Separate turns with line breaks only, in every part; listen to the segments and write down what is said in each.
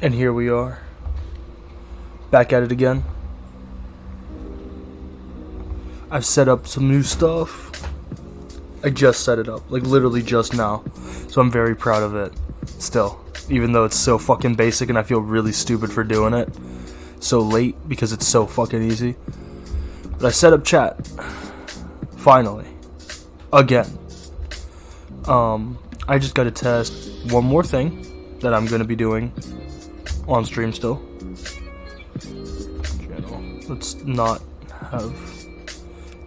And here we are, back at it again. I've set up some new stuff. I just set it up, like literally just now. So I'm very proud of it, still. Even though it's so fucking basic and I feel really stupid for doing it so late because it's so fucking easy. But I set up chat, finally, again. I just gotta test one more thing that I'm gonna be doing on stream still. Channel. Let's not have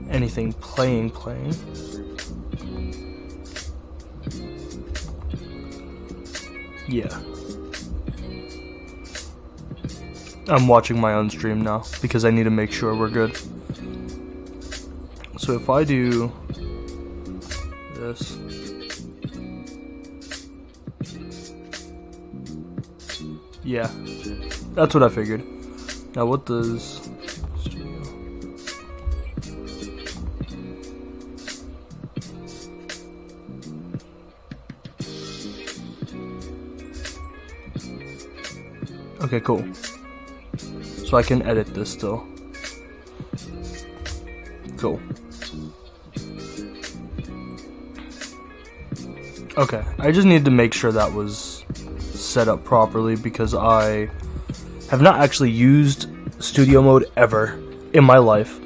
anything playing. Yeah. I'm watching my own stream now because I need to make sure we're good. So if I do this, yeah, that's what I figured. Now what does studio? Okay, cool. So I can edit this still. Cool. Okay, I just need to make sure that was set up properly because I have not actually used studio mode ever in my life.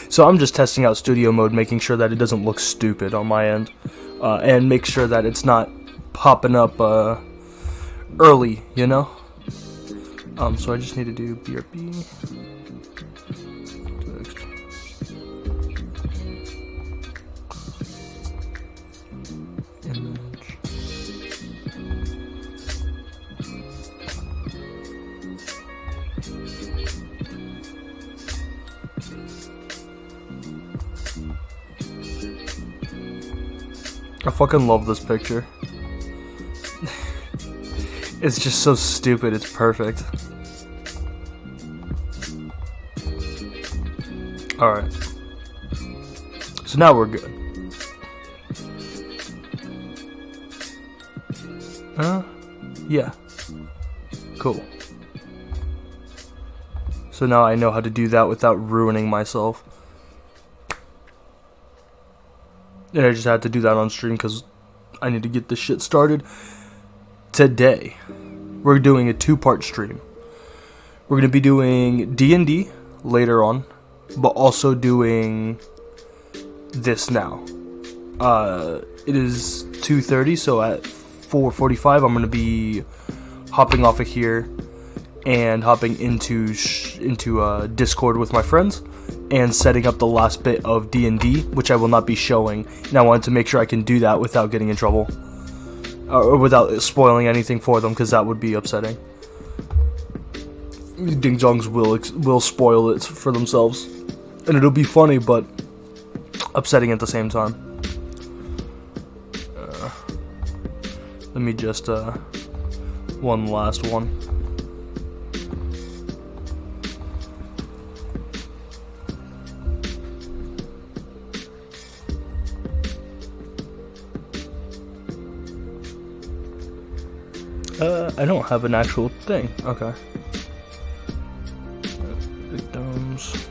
So I'm just testing out studio mode, making sure that it doesn't look stupid on my end. And make sure that it's not popping up early, you know? So I just need to do BRB. Text. Image. I fucking love this picture. It's just so stupid, it's perfect. Alright. So now we're good. Yeah. Cool. So now I know how to do that without ruining myself. And I just had to do that on stream because I need to get this shit started. Today, we're doing a two-part stream. We're going to be doing D&D later on, but also doing this now. It is 2:30, so at 4:45 I'm going to be hopping off of here and hopping into Discord with my friends and setting up the last bit of D&D, which I will not be showing. And I wanted to make sure I can do that without getting in trouble. Or without spoiling anything for them, because that would be upsetting. Ding Dongs will spoil it for themselves. And it'll be funny, but upsetting at the same time. Let me just, one last one. I don't have an actual thing. Okay. Victims.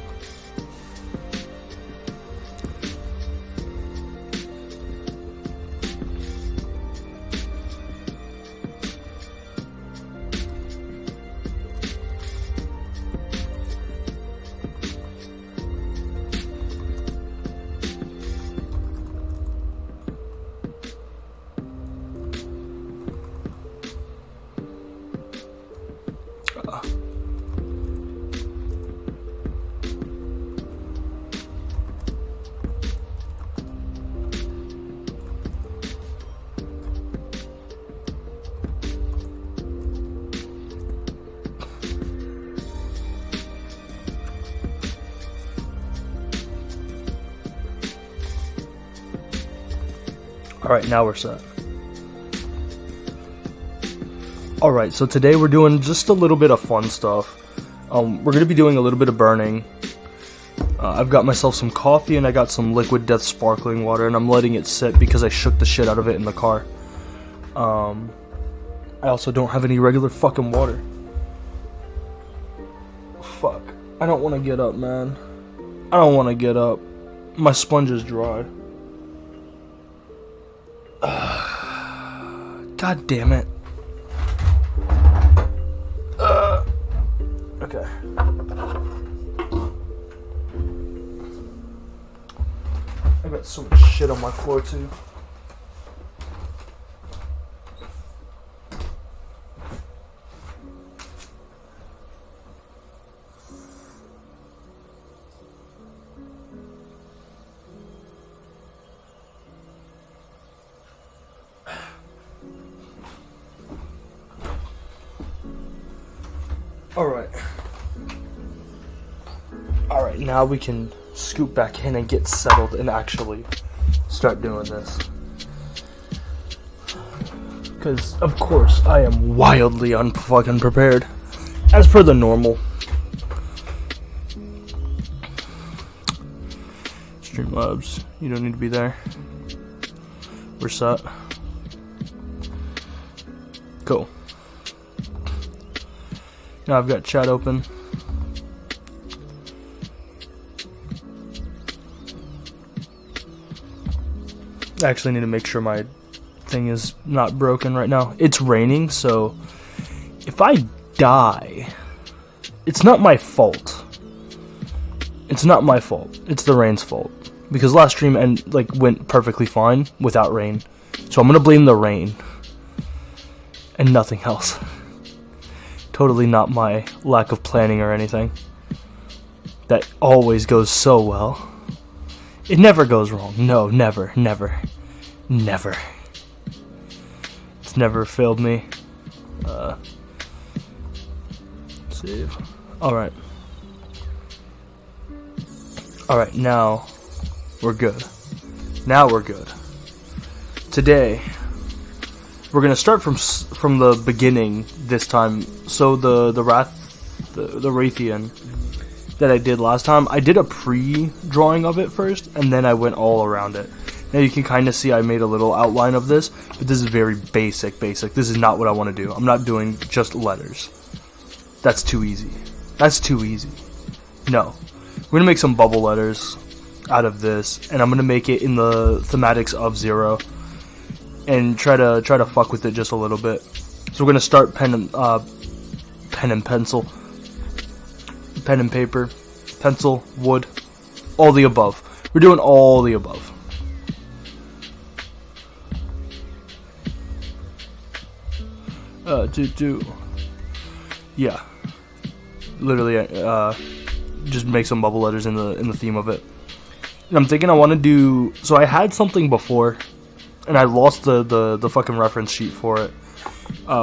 Alright, now we're set. Alright, so today we're doing just a little bit of fun stuff. We're going to be doing a little bit of burning. I've got myself some coffee and I got some Liquid Death sparkling water, and I'm letting it sit because I shook the shit out of it in the car. I also don't have any regular fucking water. I don't want to get up, man. I don't want to get up. My sponge is dry. God damn it. Okay. I got so much shit on my floor too. Alright, now we can scoot back in and get settled and actually start doing this. Because, of course, I am wildly unfucking prepared. As per the normal. Streamlabs, you don't need to be there. We're set. Cool. Now I've got chat open. I actually need to make sure my thing is not broken right now. It's raining, so if I die, it's not my fault. It's not my fault. It's the rain's fault. Because last stream went perfectly fine without rain. So I'm gonna blame the rain and nothing else. Totally not my lack of planning or anything. That always goes so well. It never goes wrong. No, never, never, never. It's never failed me. Save. Alright. Alright, now we're good. Now we're good. Today, we're gonna start from the beginning this time. So the Rathian that I did last time, I did a pre-drawing of it first, and then I went all around it. Now you can kind of see I made a little outline of this, but this is very basic. This is not what I want to do. I'm not doing just letters. That's too easy. That's too easy. No. We're gonna make some bubble letters out of this, and I'm gonna make it in the thematics of Zero, and try to fuck with it just a little bit. So we're gonna start pen and pencil. Pen and paper, pencil, wood, all the above. We're doing all the above. Yeah. Literally, just make some bubble letters in the theme of it. And I'm thinking I want to do. So I had something before, and I lost the fucking reference sheet for it,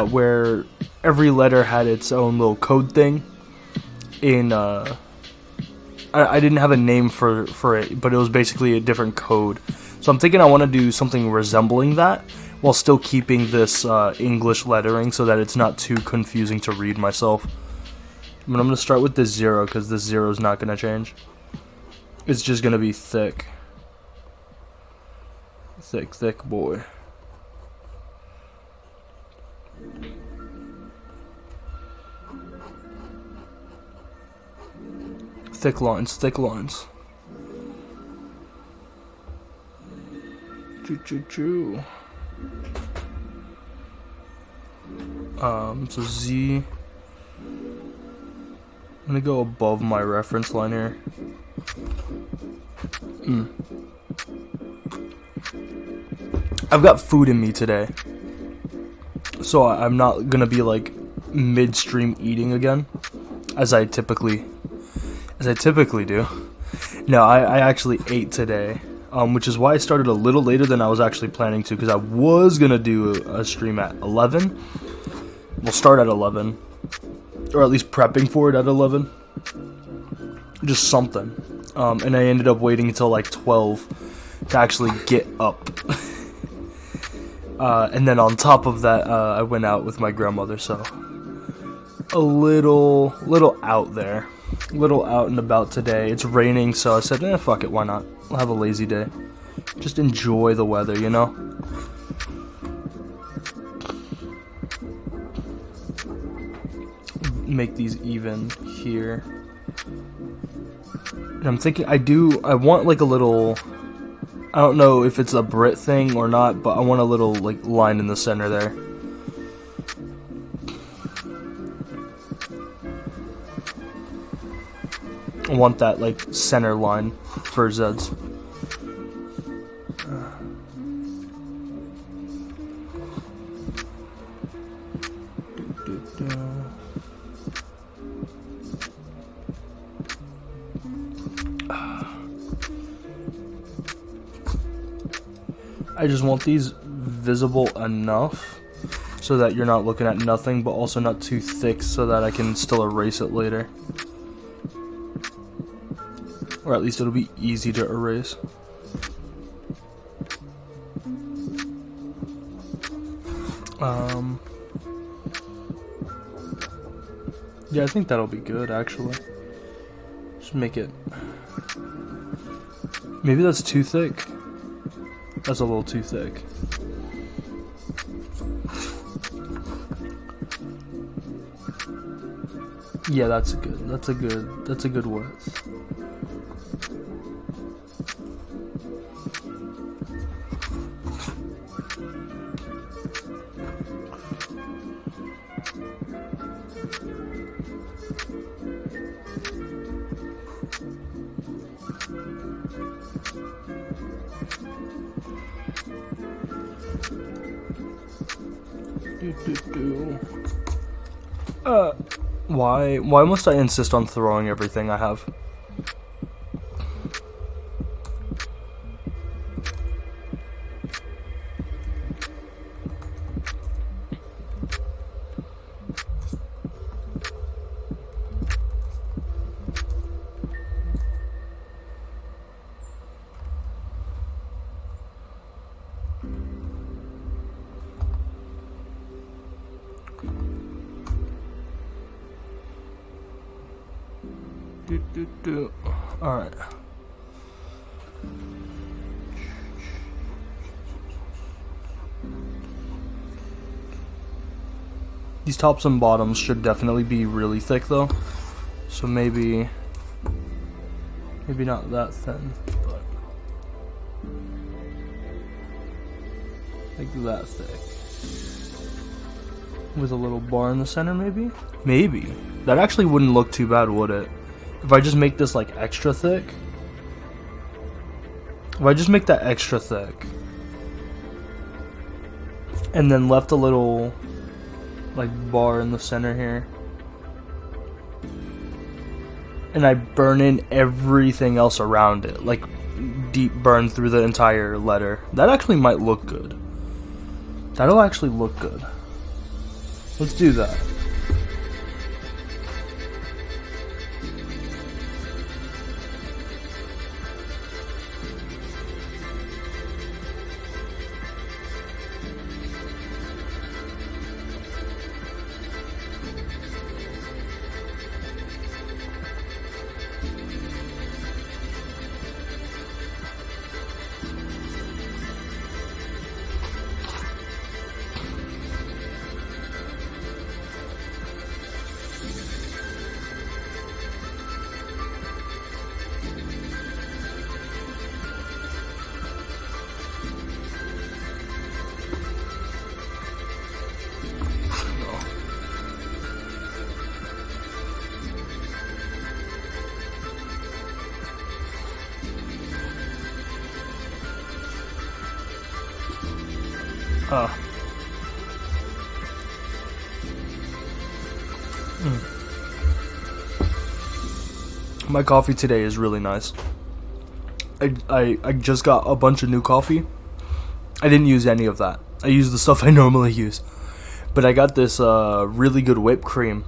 where every letter had its own little code thing. I didn't have a name for it, but it was basically a different code. So I'm thinking I want to do something resembling that, while still keeping this English lettering so that it's not too confusing to read myself. But I'm going to start with this 0, because this 0 is not going to change. It's just going to be thick. Thick boy. Thick lines. Choo. So Z. I'm gonna go above my reference line here. I've got food in me today, so I'm not gonna be like midstream eating again, as I typically do. No, I actually ate today, which is why I started a little later than I was actually planning to, because I was gonna do a stream at 11. We'll start at 11, or at least prepping for it at 11. Just something. And I ended up waiting until like 12 to actually get up. And then on top of that, I went out with my grandmother, so a little out there. A little out and about today. It's raining, so I said, fuck it, why not? I'll have a lazy day. Just enjoy the weather, you know? Make these even here. And I'm thinking I want like a little, I don't know if it's a Brit thing or not, but I want a little like line in the center there. I want that like center line for Zeds. I just want these visible enough so that you're not looking at nothing, but also not too thick so that I can still erase it later. Or at least it'll be easy to erase. Yeah, I think that'll be good, actually. Just make it... Maybe that's too thick. That's a little too thick. Yeah, that's a good width. Why must I insist on throwing everything I have? Alright. These tops and bottoms should definitely be really thick though. So maybe not that thin, but like that thick. With a little bar in the center maybe? Maybe. That actually wouldn't look too bad, would it? If I just make this like extra thick. If I just make that extra thick. And then left a little like bar in the center here. And I burn in everything else around it. Like deep burn through the entire letter. That actually might look good. That'll actually look good. Let's do that. My coffee today is really nice. I just got a bunch of new coffee. I didn't use any of that. I used the stuff I normally use. But I got this really good whipped cream.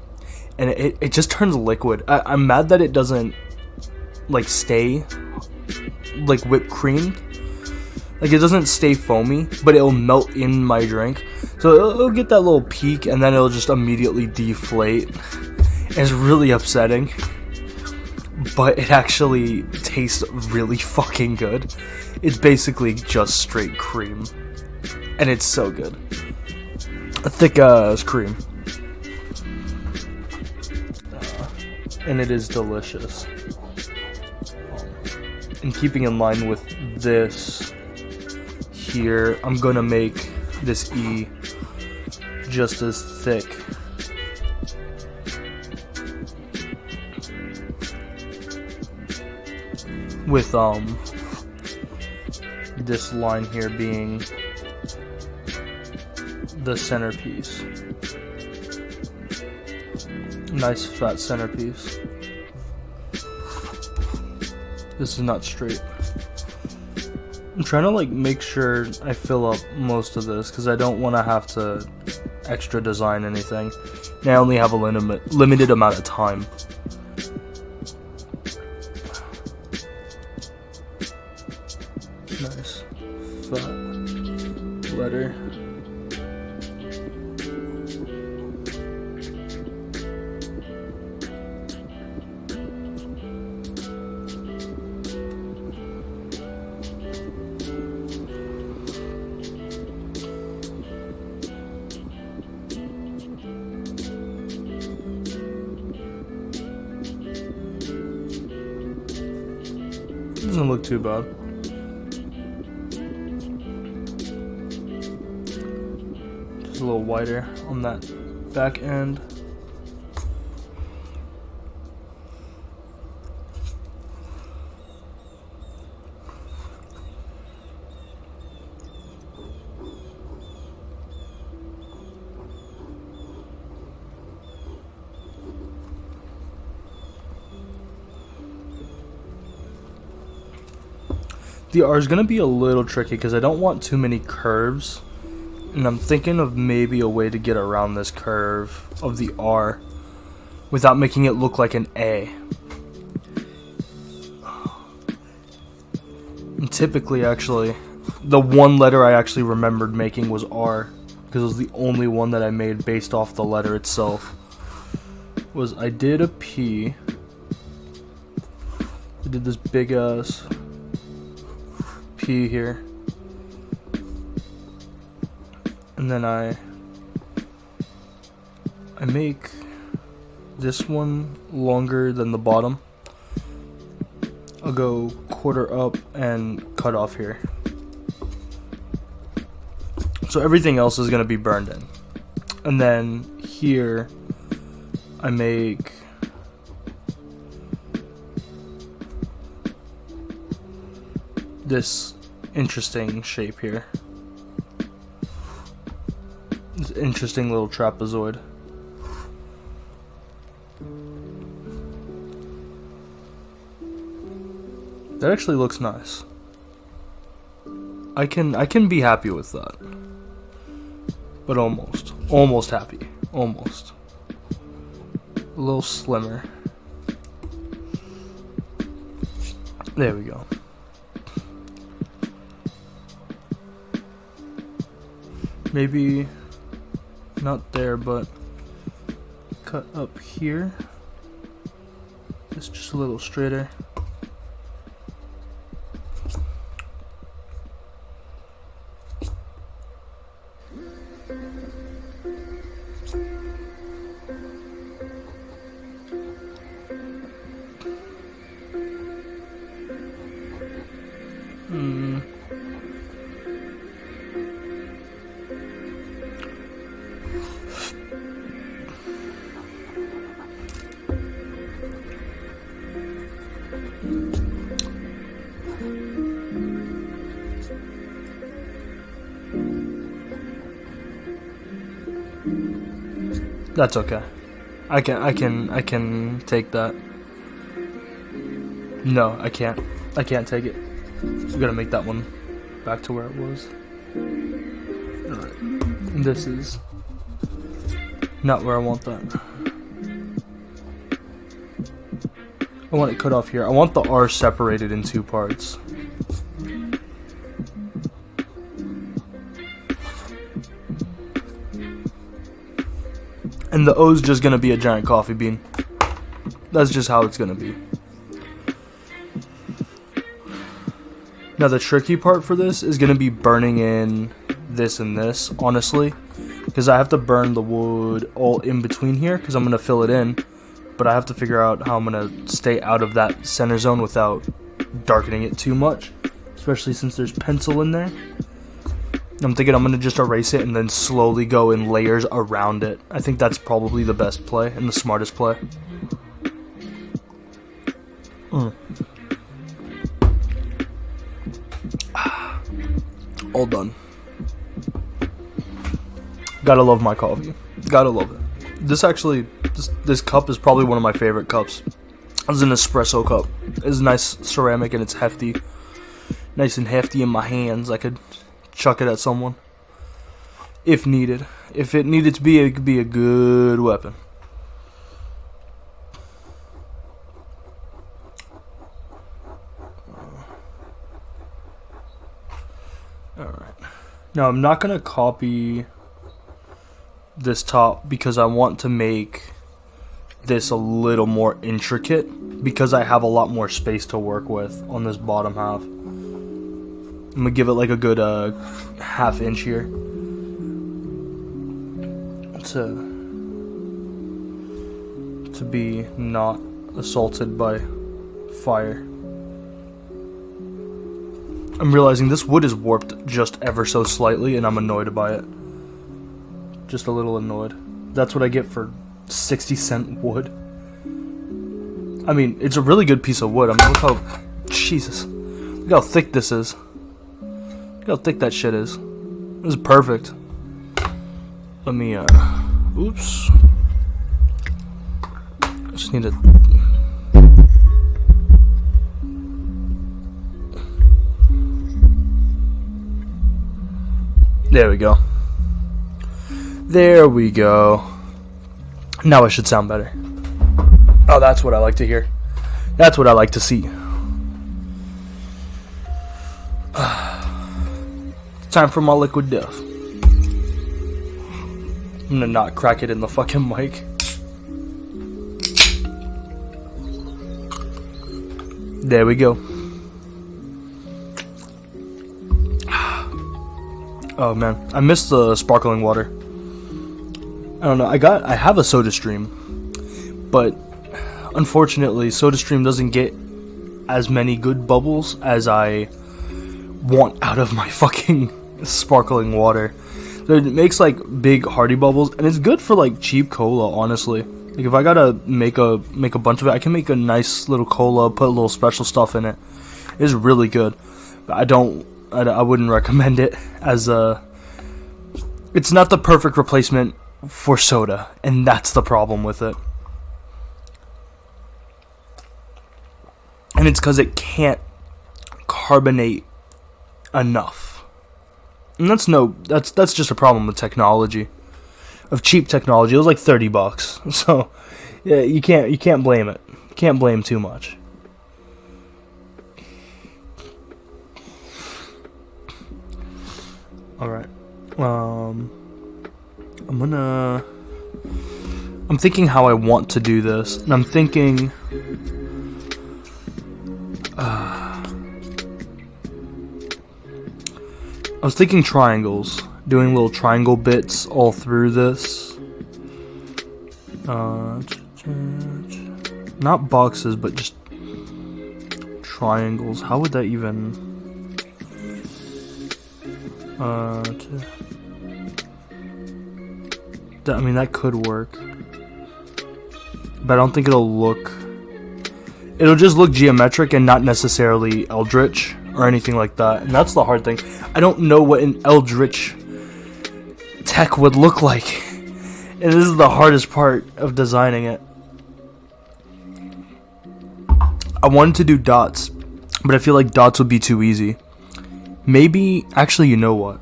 And it just turns liquid. I'm mad that it doesn't like stay like whipped cream. Like it doesn't stay foamy, but it'll melt in my drink. So it'll get that little peak and then it'll just immediately deflate. And it's really upsetting. But it actually tastes really fucking good. It's basically just straight cream. And it's so good. A thick cream. and it is delicious. And keeping in line with this here, I'm gonna make this E just as thick. With this line here being the centerpiece. Nice fat centerpiece. This is not straight. I'm trying to like make sure I fill up most of this because I don't want to have to extra design anything. And I only have a limited amount of time. Nice fat letter. Doesn't look too bad. Just a little wider on that back end. The R is going to be a little tricky because I don't want too many curves, and I'm thinking of maybe a way to get around this curve of the R without making it look like an A. And typically, actually, the one letter I actually remembered making was R because it was the only one that I made based off the letter itself. I did a P. I did this big ass P here, and then I make this one longer than the bottom. I'll go quarter up and cut off here. So everything else is going to be burned in. And then here I make this interesting shape here. This interesting little trapezoid. That actually looks nice. I can be happy with that. But almost happy. Almost. A little slimmer. There we go. Maybe not there, but cut up here. It's just a little straighter. That's okay. I can take that. No, I can't. I can't take it. We gotta make that one back to where it was. Alright. This is not where I want that. I want it cut off here. I want the R separated in two parts. And the O's just gonna be a giant coffee bean. That's just how it's gonna be. Now the tricky part for this is gonna be burning in this and this, honestly. Because I have to burn the wood all in between here, because I'm gonna fill it in. but I have to figure out how I'm going to stay out of that center zone without darkening it too much, especially since there's pencil in there. I'm thinking I'm going to just erase it and then slowly go in layers around it. I think that's probably the best play and the smartest play. All done. Gotta love my coffee. Gotta love it. This cup is probably one of my favorite cups. It's an espresso cup. It's nice ceramic and it's hefty. Nice and hefty in my hands. I could chuck it at someone if needed. If it needed to be, it could be a good weapon. Alright. Now I'm not gonna copy this top because I want to make this a little more intricate because I have a lot more space to work with on this bottom half. I'm gonna give it like a good ½ inch here to be not assaulted by fire. I'm realizing this wood is warped just ever so slightly and I'm annoyed by it. Just a little annoyed. That's what I get for 60-cent wood. I mean, it's a really good piece of wood. I mean, look how... Jesus. Look how thick this is. Look how thick that shit is. This is perfect. Let me, oops. I just need to... There we go. There we go. Now it should sound better. Oh, that's what I like to hear. That's what I like to see. It's time for my liquid death. I'm gonna not crack it in the fucking mic. There we go. Oh man, I missed the sparkling water. I don't know. I have a SodaStream, but unfortunately, SodaStream doesn't get as many good bubbles as I want out of my fucking sparkling water. So it makes like big hearty bubbles, and it's good for like cheap cola. Honestly, like if I gotta make a bunch of it, I can make a nice little cola, put a little special stuff in it. It's really good. But I wouldn't recommend it as a... It's not the perfect replacement for soda, and that's the problem with it. And it's because it can't carbonate enough. And that's just a problem with technology. Of cheap technology. It was like $30. So yeah, you can't blame it. You can't blame too much. Alright. I'm thinking how I want to do this. And I'm thinking I was thinking triangles. Doing little triangle bits all through this. Not boxes, but just triangles. How would that even... I mean, that could work. But I don't think it'll look... It'll just look geometric and not necessarily eldritch or anything like that. And that's the hard thing. I don't know what an eldritch tech would look like. And this is the hardest part of designing it. I wanted to do dots, but I feel like dots would be too easy. Maybe, actually, you know what?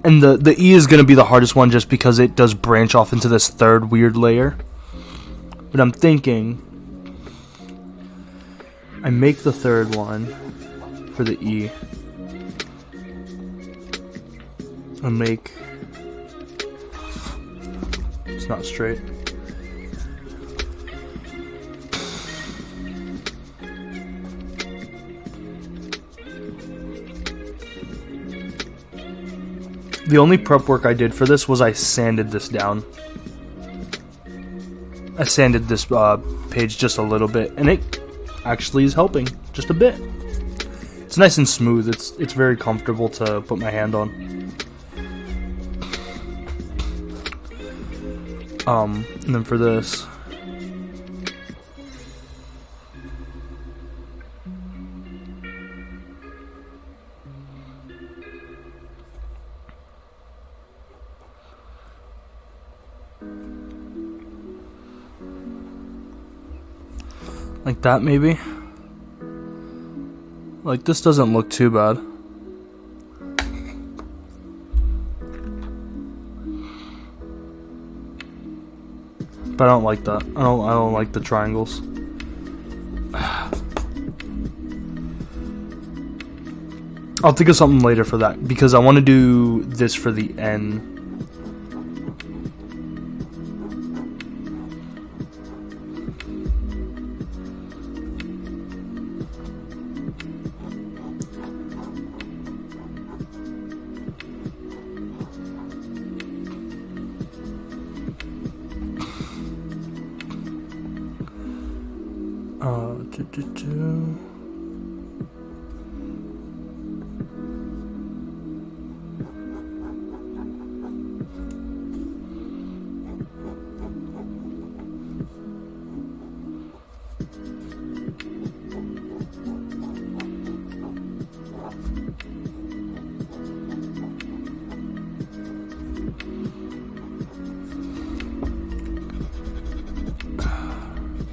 And the E is going to be the hardest one just because it does branch off into this third weird layer. But I'm thinking I make the third one for the E. I make... It's not straight. The only prep work I did for this was I sanded this down. I sanded this page just a little bit, and it actually is helping just a bit. It's nice and smooth. It's very comfortable to put my hand on. And then for this, like that maybe. Like this doesn't look too bad. But I don't like that. I don't like the triangles. I'll think of something later for that because I want to do this for the N.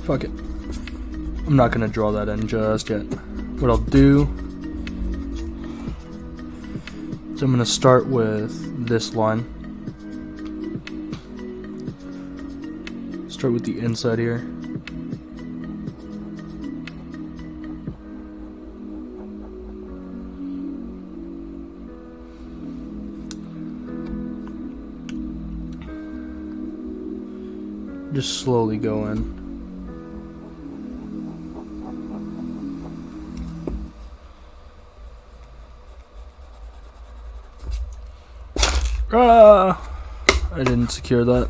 Fuck it. I'm not gonna draw that in just yet. What I'll do is I'm gonna start with this line. Start with the inside here. Just slowly go in. I didn't secure that.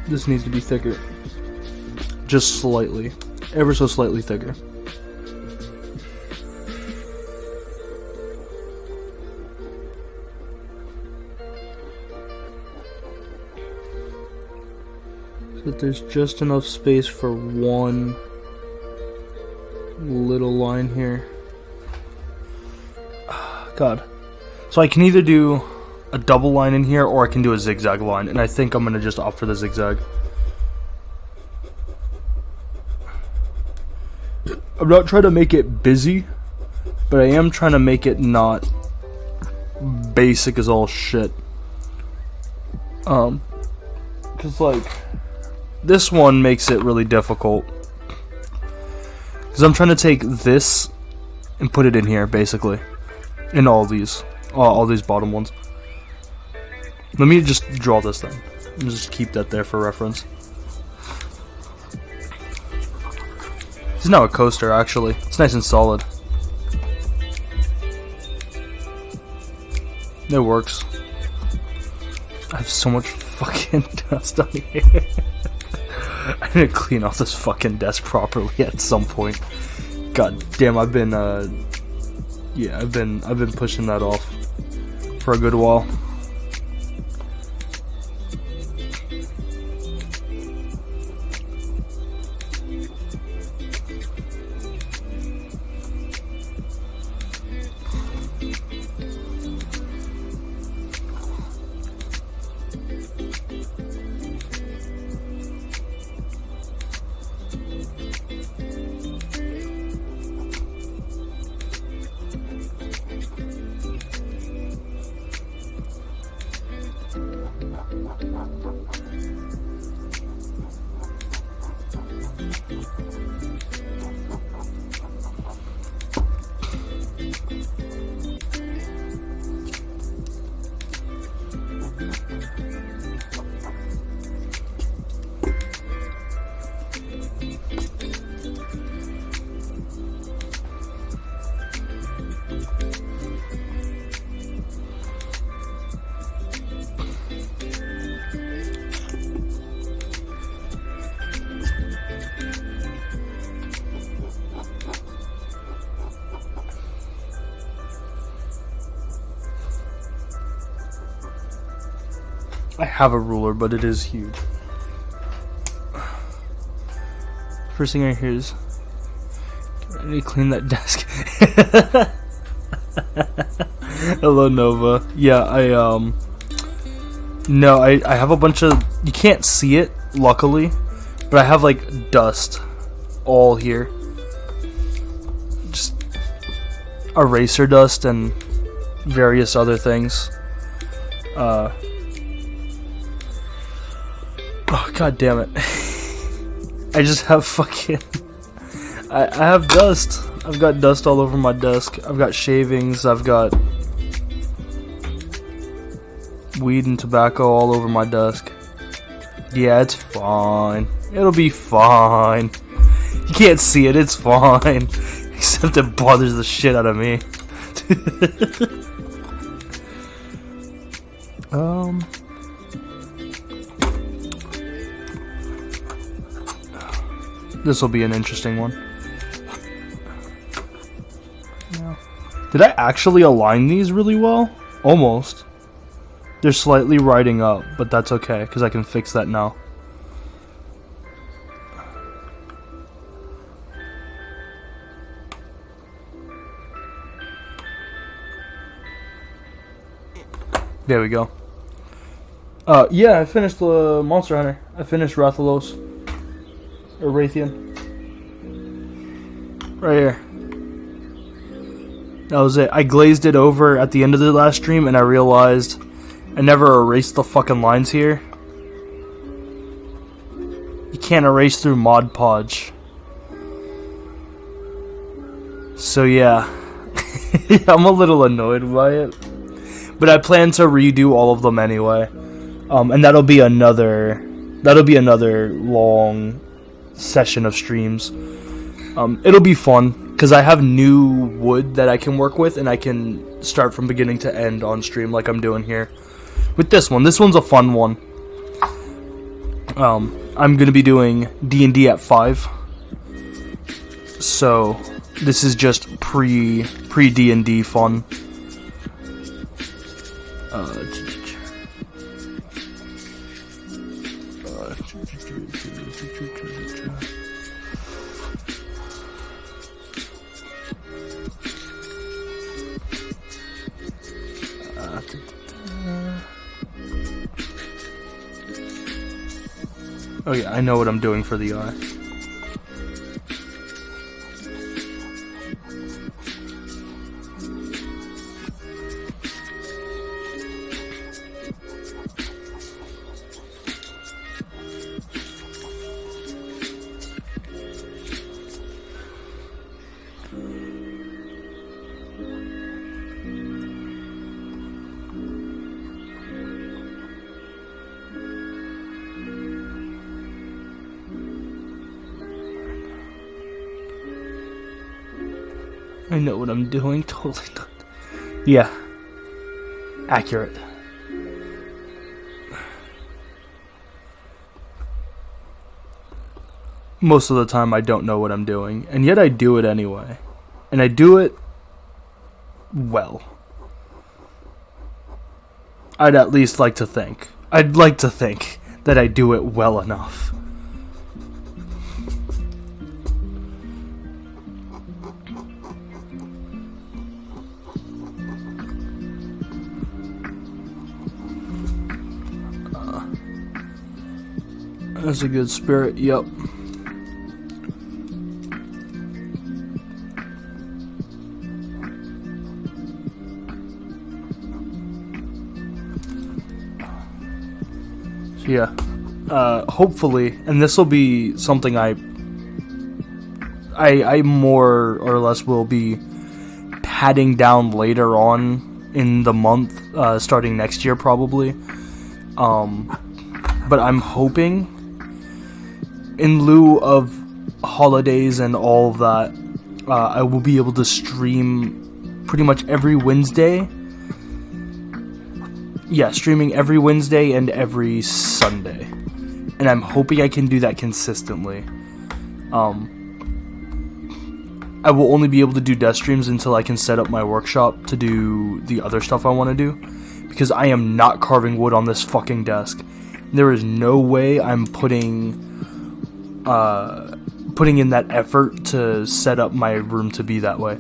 This needs to be thicker. Just slightly. Ever so slightly thicker. So that there's just enough space for one little line here. God. So I can either do a double line in here or I can do a zigzag line, and I think I'm gonna just opt for the zigzag. I'm not trying to make it busy, but I am trying to make it not basic as all shit. Cause like this one makes it really difficult. Cause I'm trying to take this and put it in here basically, in all these bottom ones. Let me just draw this then, and just keep that there for reference. It's now a coaster, actually. It's nice and solid. It works. I have so much fucking dust on here. I need to clean off this fucking desk properly at some point. God damn, I've been pushing that off for a good while. I have a ruler, but it is huge. First thing I hear is, I need to clean that desk. Hello, Nova. Yeah, no, I have a bunch of, you can't see it, luckily, but I have, like, dust all here. Just eraser dust and various other things. Oh, god damn it. I just have fucking... I have dust. I've got dust all over my desk. I've got shavings. I've got weed and tobacco all over my desk. Yeah, it's fine. It'll be fine. You can't see it. It's fine. Except it bothers the shit out of me. This will be an interesting one. Yeah. Did I actually align these really well? Almost. They're slightly riding up, but that's okay, because I can fix that now. There we go. Yeah, I finished the Monster Hunter. I finished Rathalos. Or Raytheon. Right here. That was it. I glazed it over at the end of the last stream and I realized I never erased the fucking lines here. You can't erase through Mod Podge. So yeah. I'm a little annoyed by it. But I plan to redo all of them anyway. And that'll be another long session of streams. It'll be fun because I have new wood that I can work with and I can start from beginning to end on stream like I'm doing here with this one. This one's a fun one. I'm gonna be doing D&D at 5, so this is just pre D&D fun. Oh yeah, I know what I'm doing for the eye. I know what I'm doing. Totally not. Yeah. Accurate. Most of the time I don't know what I'm doing, and yet I do it anyway. And I do it well. I'd at least like to think. I'd like to think that I do it well enough. That's a good spirit, yep. So yeah, hopefully, and this will be something I more or less will be padding down later on in the month, starting next year probably. But I'm hoping, in lieu of holidays and all of that, I will be able to stream pretty much every Wednesday. Yeah, streaming every Wednesday and every Sunday. And I'm hoping I can do that consistently. I will only be able to do death streams until I can set up my workshop to do the other stuff I want to do. Because I am not carving wood on this fucking desk. There is no way I'm putting in that effort to set up my room to be that way.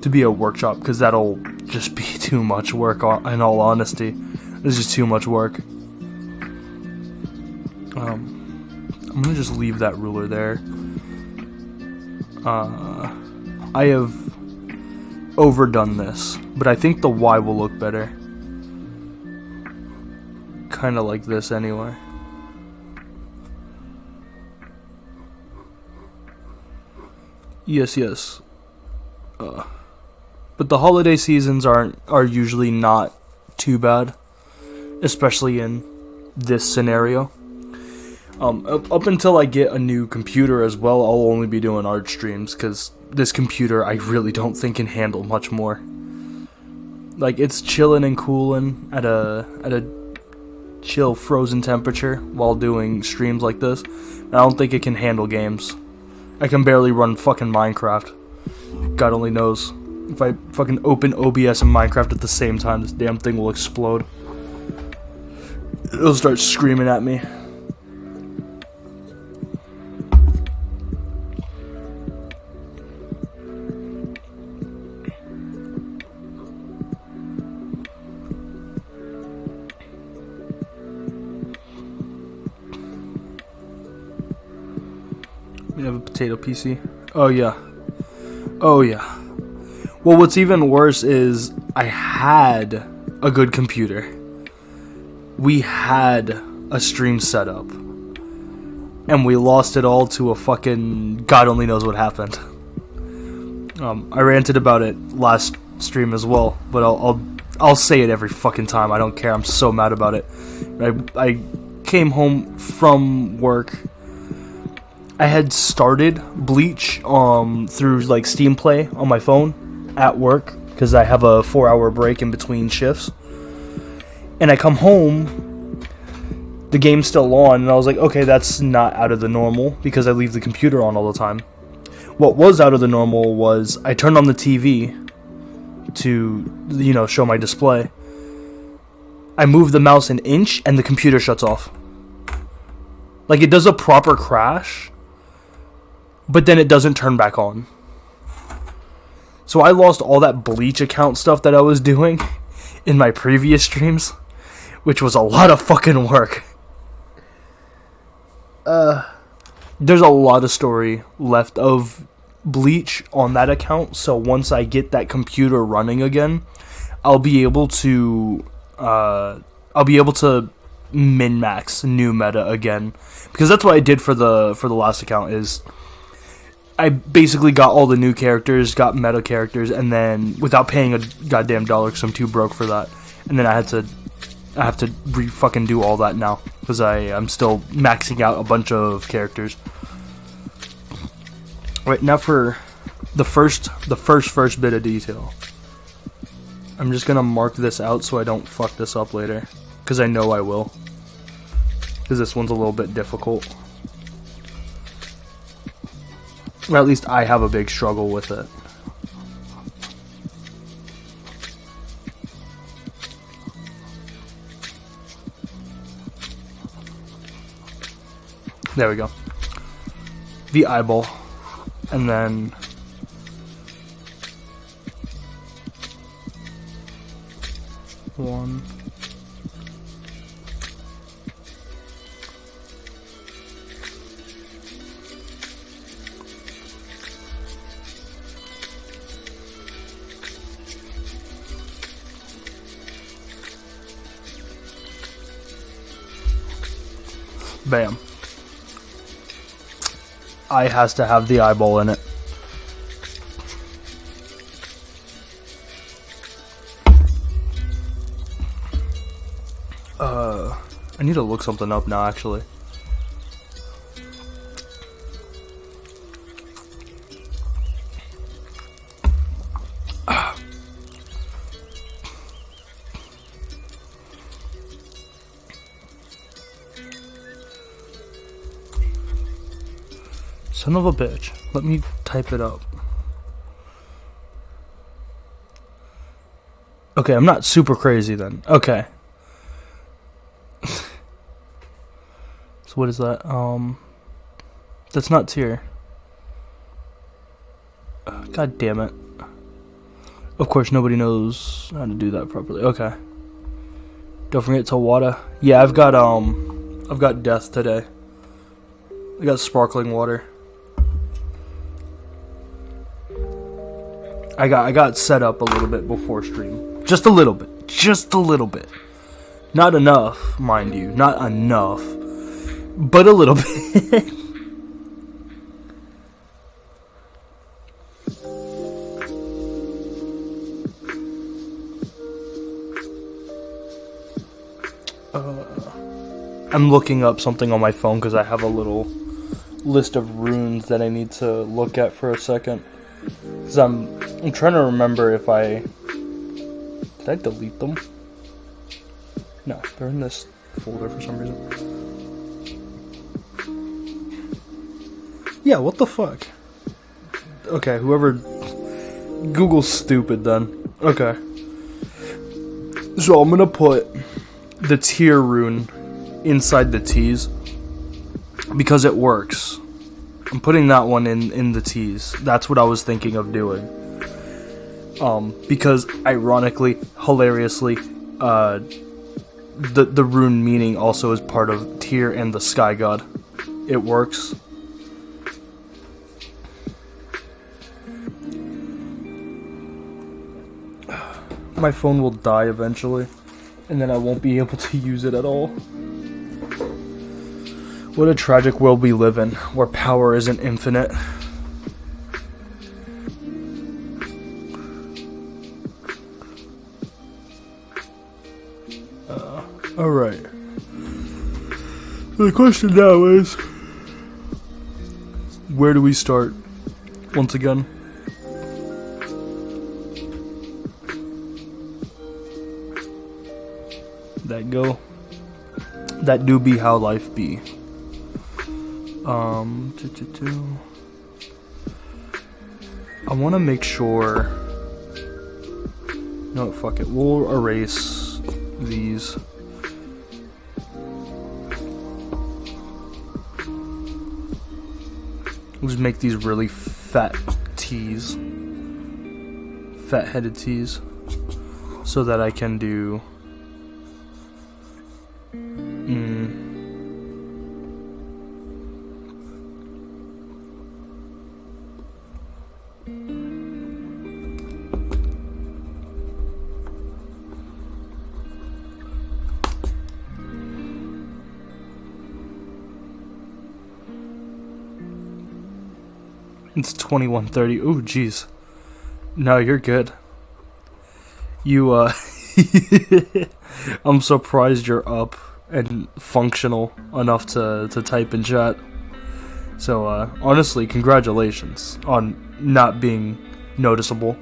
To be a workshop, because that'll just be too much work, in all honesty. It's just too much work. I'm gonna just leave that ruler there. I have overdone this, but I think the Y will look better. Kinda like this anyway. Yes. But the holiday seasons are usually not too bad, especially in this scenario. Up until I get a new computer as well, I'll only be doing art streams, because this computer I really don't think can handle much more. Like, it's chilling and cooling at a chill frozen temperature while doing streams like this. I don't think it can handle games. I can barely run fucking Minecraft. God only knows. If I fucking open OBS and Minecraft at the same time, this damn thing will explode. It'll start screaming at me. We have a potato PC. Oh yeah. Well, what's even worse is I had a good computer. We had a stream set up. And we lost it all to a fucking God only knows what happened. I ranted about it last stream as well, but I'll say it every fucking time. I don't care. I'm so mad about it. I came home from work. I had started Bleach through like Steam Play on my phone at work, because I have a 4-hour break in between shifts. And I come home, the game's still on, and I was like, okay, that's not out of the normal, because I leave the computer on all the time. What was out of the normal was I turned on the TV to, show my display. I move the mouse an inch, and the computer shuts off. Like, it does a proper crash, but then it doesn't turn back on. So I lost all that Bleach account stuff that I was doing in my previous streams, which was a lot of fucking work. There's a lot of story left of Bleach on that account, so once I get that computer running again, I'll be able to min-max new meta again, because that's what I did for the last account. Is I basically got all the new characters, got meta characters, and then without paying a goddamn dollar, because I'm too broke for that. And then I have to fucking do all that now, because I'm still maxing out a bunch of characters. Right, now for The first bit of detail. I'm just gonna mark this out so I don't fuck this up later, because I know I will. Because this one's a little bit difficult. Or at least I have a big struggle with it. There we go. The eyeball. And then one. Bam. Eye has to have the eyeball in it. I need to look something up now, actually. Son of a bitch. Let me type it up. Okay, I'm not super crazy then. Okay. So what is that? That's not tier. God damn it. Of course nobody knows how to do that properly. Okay. Don't forget to water. Yeah, I've got death today. I got sparkling water. I got set up a little bit before stream. Just a little bit. Just a little bit. Not enough, mind you. Not enough. But a little bit. I'm looking up something on my phone because I have a little list of runes that I need to look at for a second. Because I'm trying to remember if did I delete them? No, they're in this folder for some reason. Yeah, what the fuck? Okay, whoever... Google's stupid then. Okay. So I'm gonna put the tier rune inside the T's because it works. I'm putting that one in the T's. That's what I was thinking of doing. Because ironically, hilariously, the rune meaning also is part of tier and the sky god. It works. My phone will die eventually, and then I won't be able to use it at all. What a tragic world we live in, where power isn't infinite. Alright. The question now is, where do we start? Once again. That go. That do be how life be. I want to make sure. No, fuck it. We'll erase these. We'll just make these really fat T's. Fat-headed T's. So that I can do... It's 21:30. Oh, jeez. No, you're good. You, I'm surprised you're up and functional enough to type in chat. So, honestly, congratulations on not being noticeable.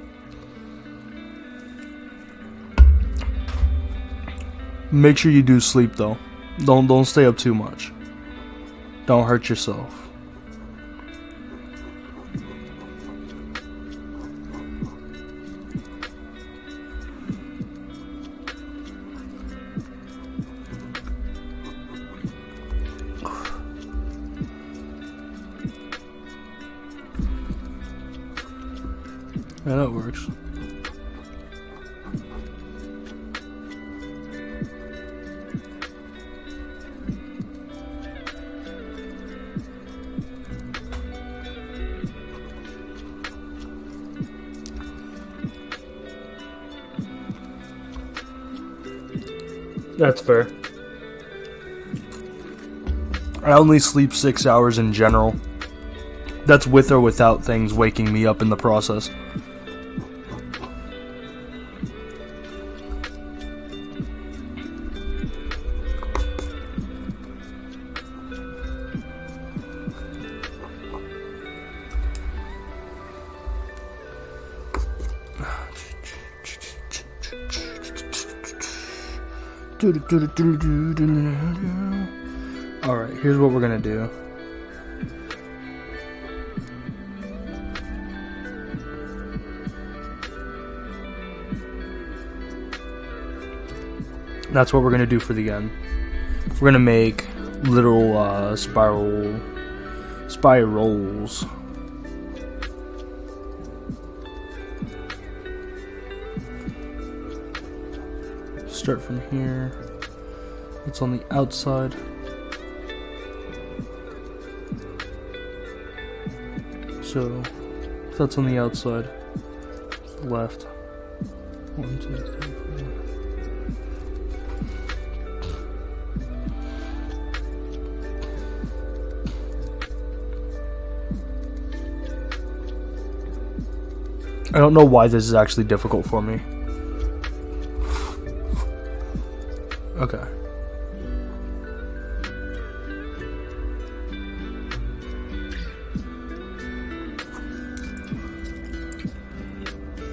Make sure you do sleep, though. Don't stay up too much. Don't hurt yourself. Yeah, that works. That's fair. I only sleep 6 hours in general. That's with or without things waking me up in the process. Alright, here's what we're gonna do. That's what we're gonna do for the end. We're gonna make little spirals. Start from here. It's on the outside. So that's on the outside. Left. 1, 2, 3, 4. I don't know why this is actually difficult for me. Okay.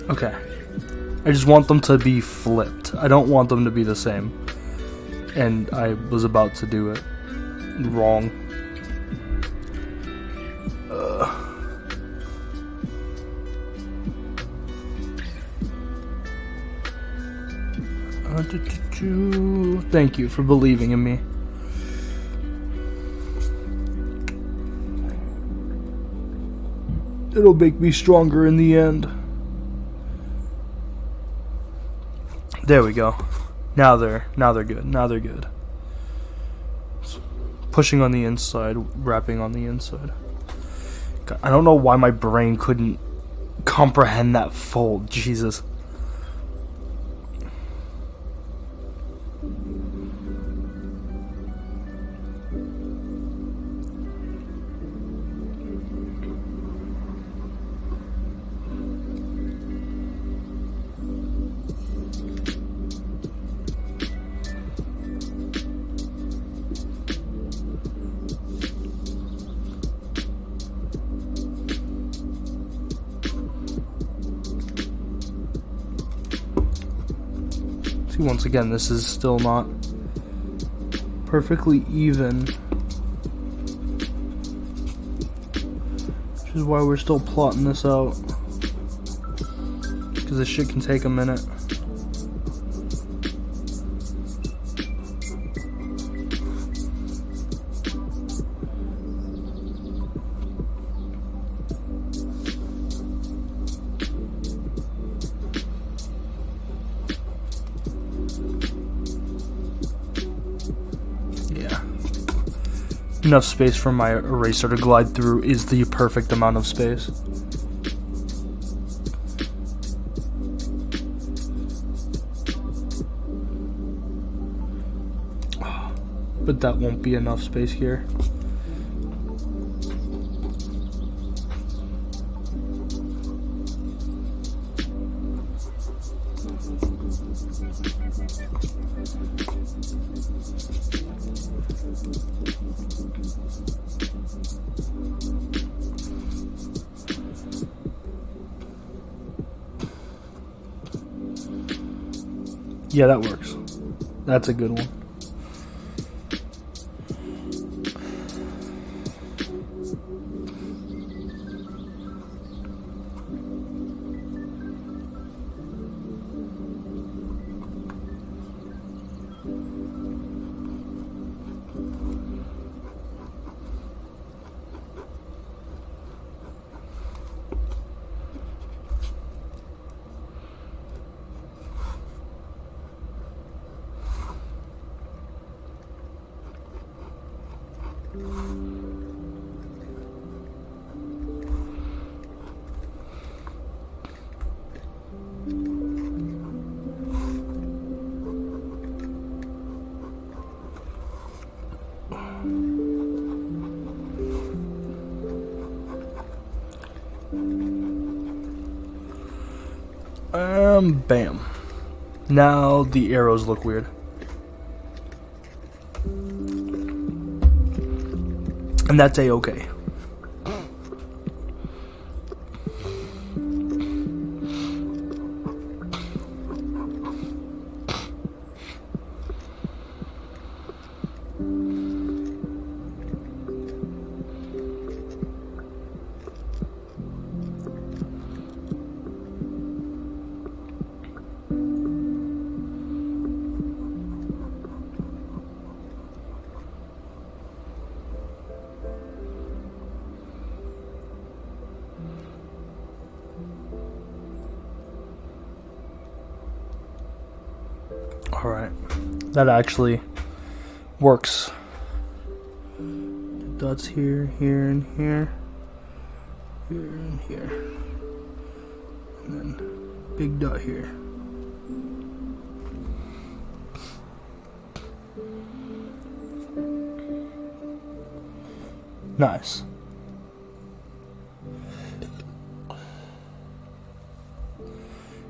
Okay. I just want them to be flipped. I don't want them to be the same. And I was about to do it wrong. Thank you for believing in me. It'll make me stronger in the end. There we go. Now they're good. Now they're good. Pushing on the inside, wrapping on the inside. God, I don't know why my brain couldn't comprehend that fold. Jesus. Once again, this is still not perfectly even, which is why we're still plotting this out, because this shit can take a minute. Enough space for my eraser to glide through is the perfect amount of space. But that won't be enough space here. Yeah, that works. That's a good one. Bam. Now the arrows look weird. And that's a-okay. Alright, that actually works. Dots here, here, and here. Here and here. And then big dot here. Nice.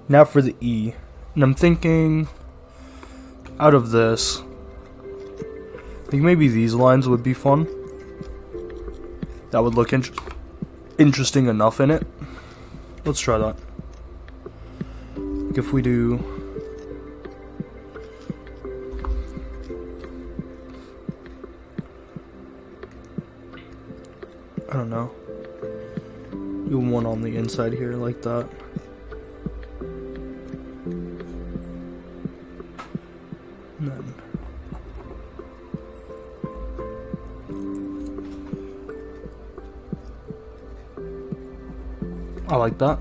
Now for the E. And I'm thinking out of this, I think maybe these lines would be fun. That would look interesting enough in it. Let's try that. Like if we do I don't know, do one on the inside here like that. And then I like that.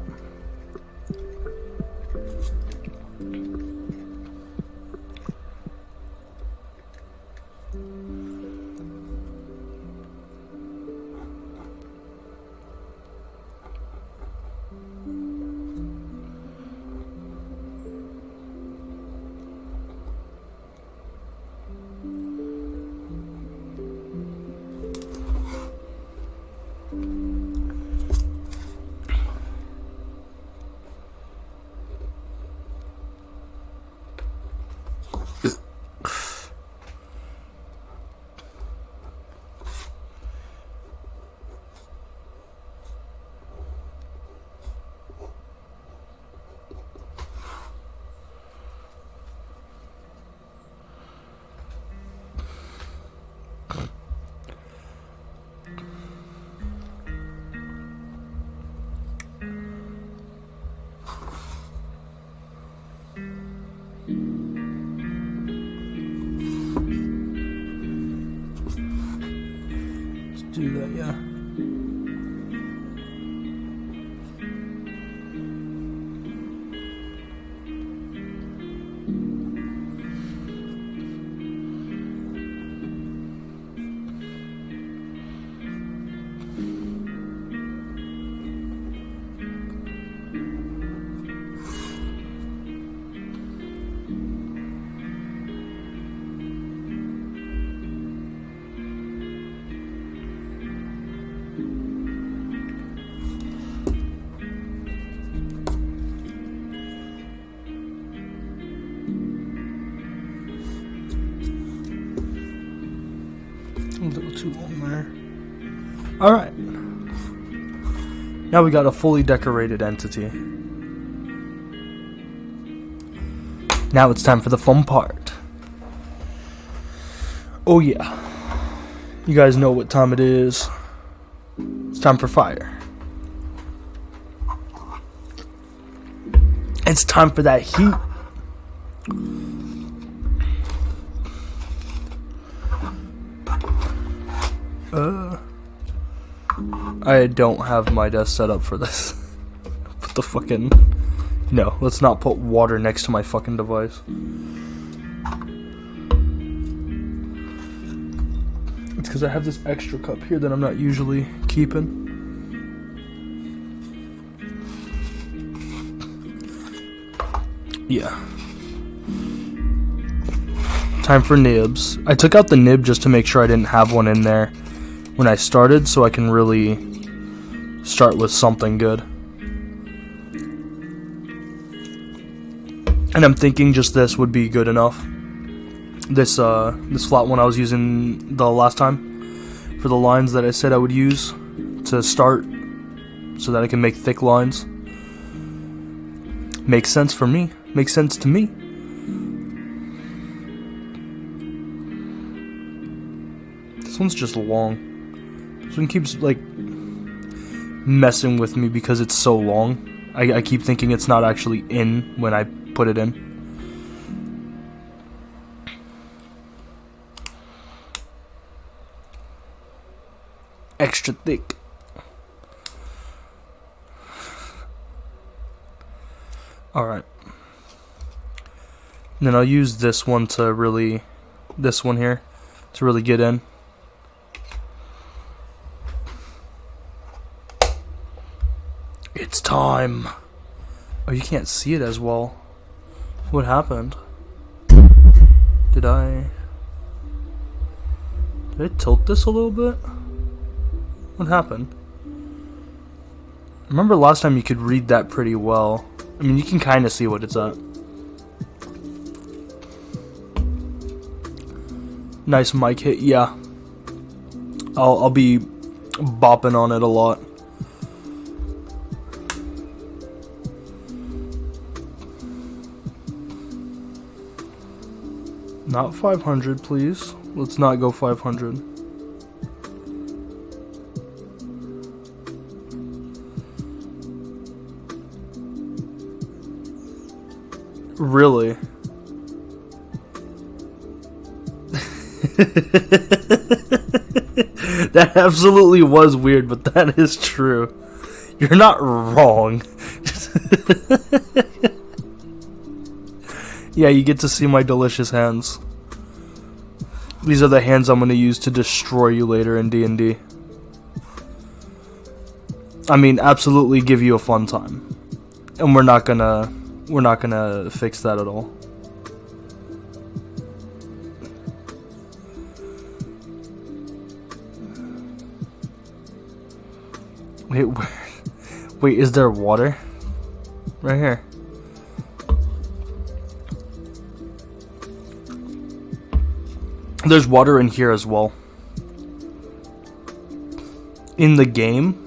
Do that, yeah. A little too long there. Alright. Now we got a fully decorated entity. Now it's time for the fun part. Oh yeah. You guys know what time it is. It's time for fire. It's time for that heat. I don't have my desk set up for this. Put the fucking... No, let's not put water next to my fucking device. It's because I have this extra cup here that I'm not usually keeping. Yeah. Time for nibs. I took out the nib just to make sure I didn't have one in there when I started, so I can really start with something good. And I'm thinking just this would be good enough. This flat one I was using the last time for the lines that I said I would use to start so that I can make thick lines. Makes sense for me. Makes sense to me. This one's just long. This one keeps, like, messing with me because it's so long. I keep thinking it's not actually in when I put it in. Extra thick. Alright. And then I'll use this one to really, this one here, to really get in. It's time. Oh, you can't see it as well. What happened? Did I tilt this a little bit? What happened? I remember last time you could read that pretty well. I mean, you can kind of see what it's at. Nice mic hit, yeah. I'll be bopping on it a lot. Not 500, please. Let's not go 500. Really? That absolutely was weird, but that is true. You're not wrong. Yeah, you get to see my delicious hands. These are the hands I'm going to use to destroy you later in D&D. I mean, absolutely give you a fun time. And we're not gonna fix that at all. Wait, is there water? Right here. There's water in here as well. In the game?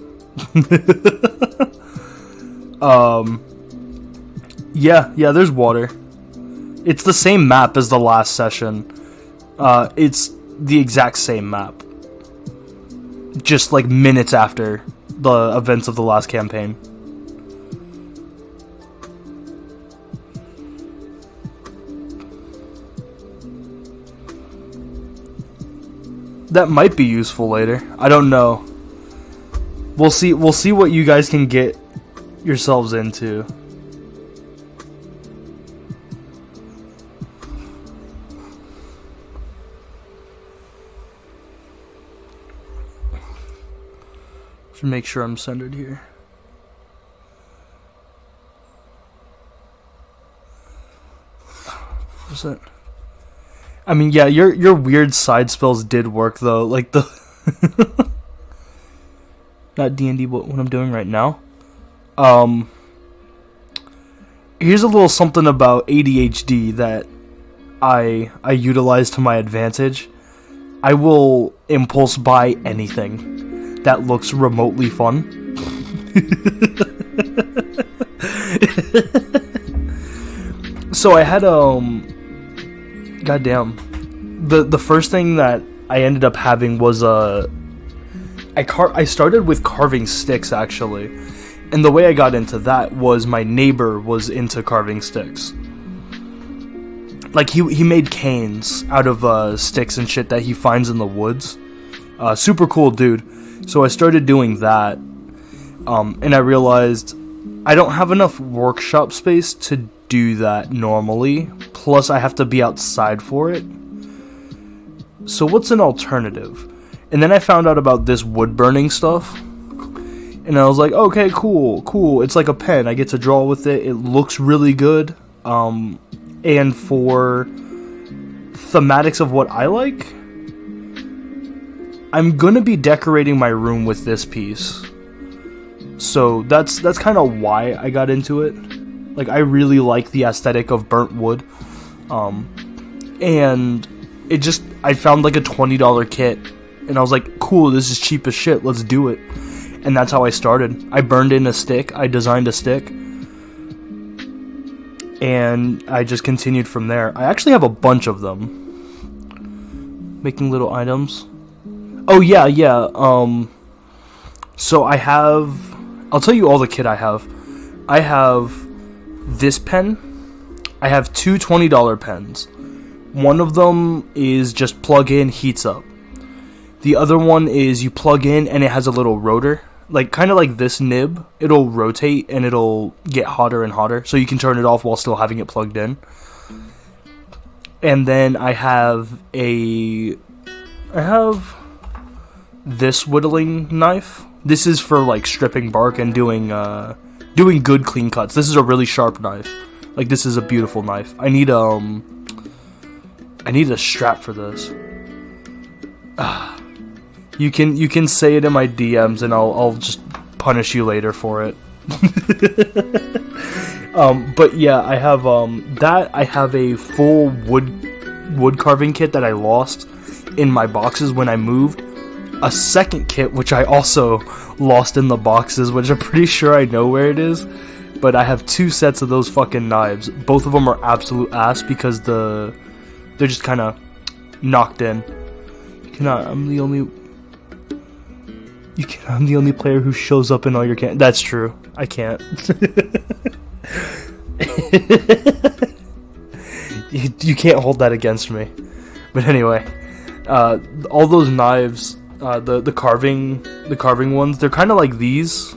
Yeah, there's water. It's the same map as the last session. It's the exact same map. Just like minutes after the events of the last campaign. That might be useful later. I don't know. We'll see what you guys can get yourselves into. Should make sure I'm centered here. What's that? I mean, yeah, your weird side spells did work though. Like the not D&D, but what I'm doing right now. Here's a little something about ADHD that I utilize to my advantage. I will impulse buy anything that looks remotely fun. So I had goddamn, the first thing that I ended up having was I started with carving sticks actually, and the way I got into that was my neighbor was into carving sticks. Like he made canes out of sticks and shit that he finds in the woods. Super cool dude. So I started doing that, and I realized I don't have enough workshop space to do that normally. Plus I have to be outside for it. So what's an alternative? And then I found out about this wood burning stuff, and I was like, okay, cool. It's like a pen. I get to draw with it. It looks really good. And for thematics of what I like, I'm gonna be decorating my room with this piece. So that's kind of why I got into it. Like, I really like the aesthetic of burnt wood. And I found like a $20 kit, and I was like, cool, this is cheap as shit, let's do it. And that's how I started. I burned in a stick, I designed a stick, and I just continued from there. I actually have a bunch of them. Making little items. Oh yeah. So I'll tell you all the kit I have. I have this pen. I have two $20 pens. One of them is just plug in, heats up. The other one is you plug in and it has a little rotor. Like, kind of like this nib. It'll rotate and it'll get hotter and hotter. So you can turn it off while still having it plugged in. And then I have this whittling knife. This is for like stripping bark and doing good clean cuts. This is a really sharp knife. Like, this is a beautiful knife. I need a strap for this. You can say it in my DMs and I'll just punish you later for it. But yeah, I have I have a full wood carving kit that I lost in my boxes when I moved. A second kit which I also lost in the boxes, which I'm pretty sure I know where it is. But I have two sets of those fucking knives. Both of them are absolute ass because they're just kind of knocked in. I'm the only player who shows up in all your can. That's true. I can't. you can't hold that against me. But anyway, all those knives, the carving ones, they're kind of like these.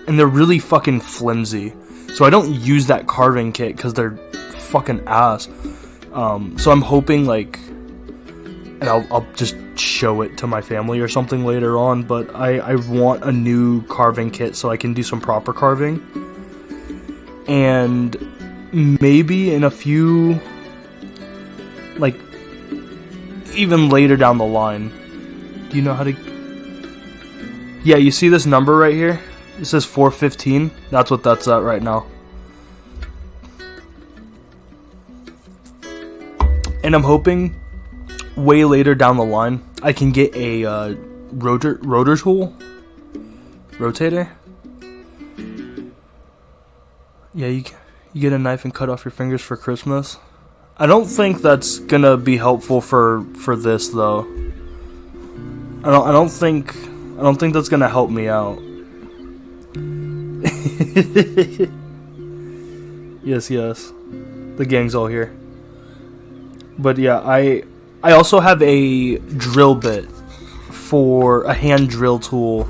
And they're really fucking flimsy. So I don't use that carving kit because they're fucking ass. So I'm hoping, like, and I'll just show it to my family or something later on, but I want a new carving kit so I can do some proper carving. And maybe in a few, like, even later down the line. Do you know how to... Yeah, you see this number right here? It says 415. That's what that's at right now. And I'm hoping way later down the line I can get a rotor tool. Rotator. Yeah, you get a knife and cut off your fingers for Christmas. I don't think that's gonna be helpful for this though. I don't think that's gonna help me out. Yes. The gang's all here. But yeah, I also have a drill bit for a hand drill tool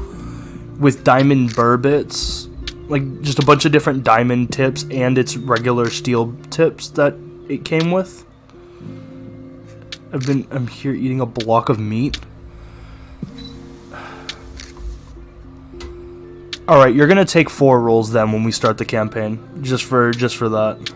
with diamond burr bits, like just a bunch of different diamond tips and its regular steel tips that it came with. I'm here eating a block of meat. Alright, you're gonna take 4 rolls then when we start the campaign. Just for that.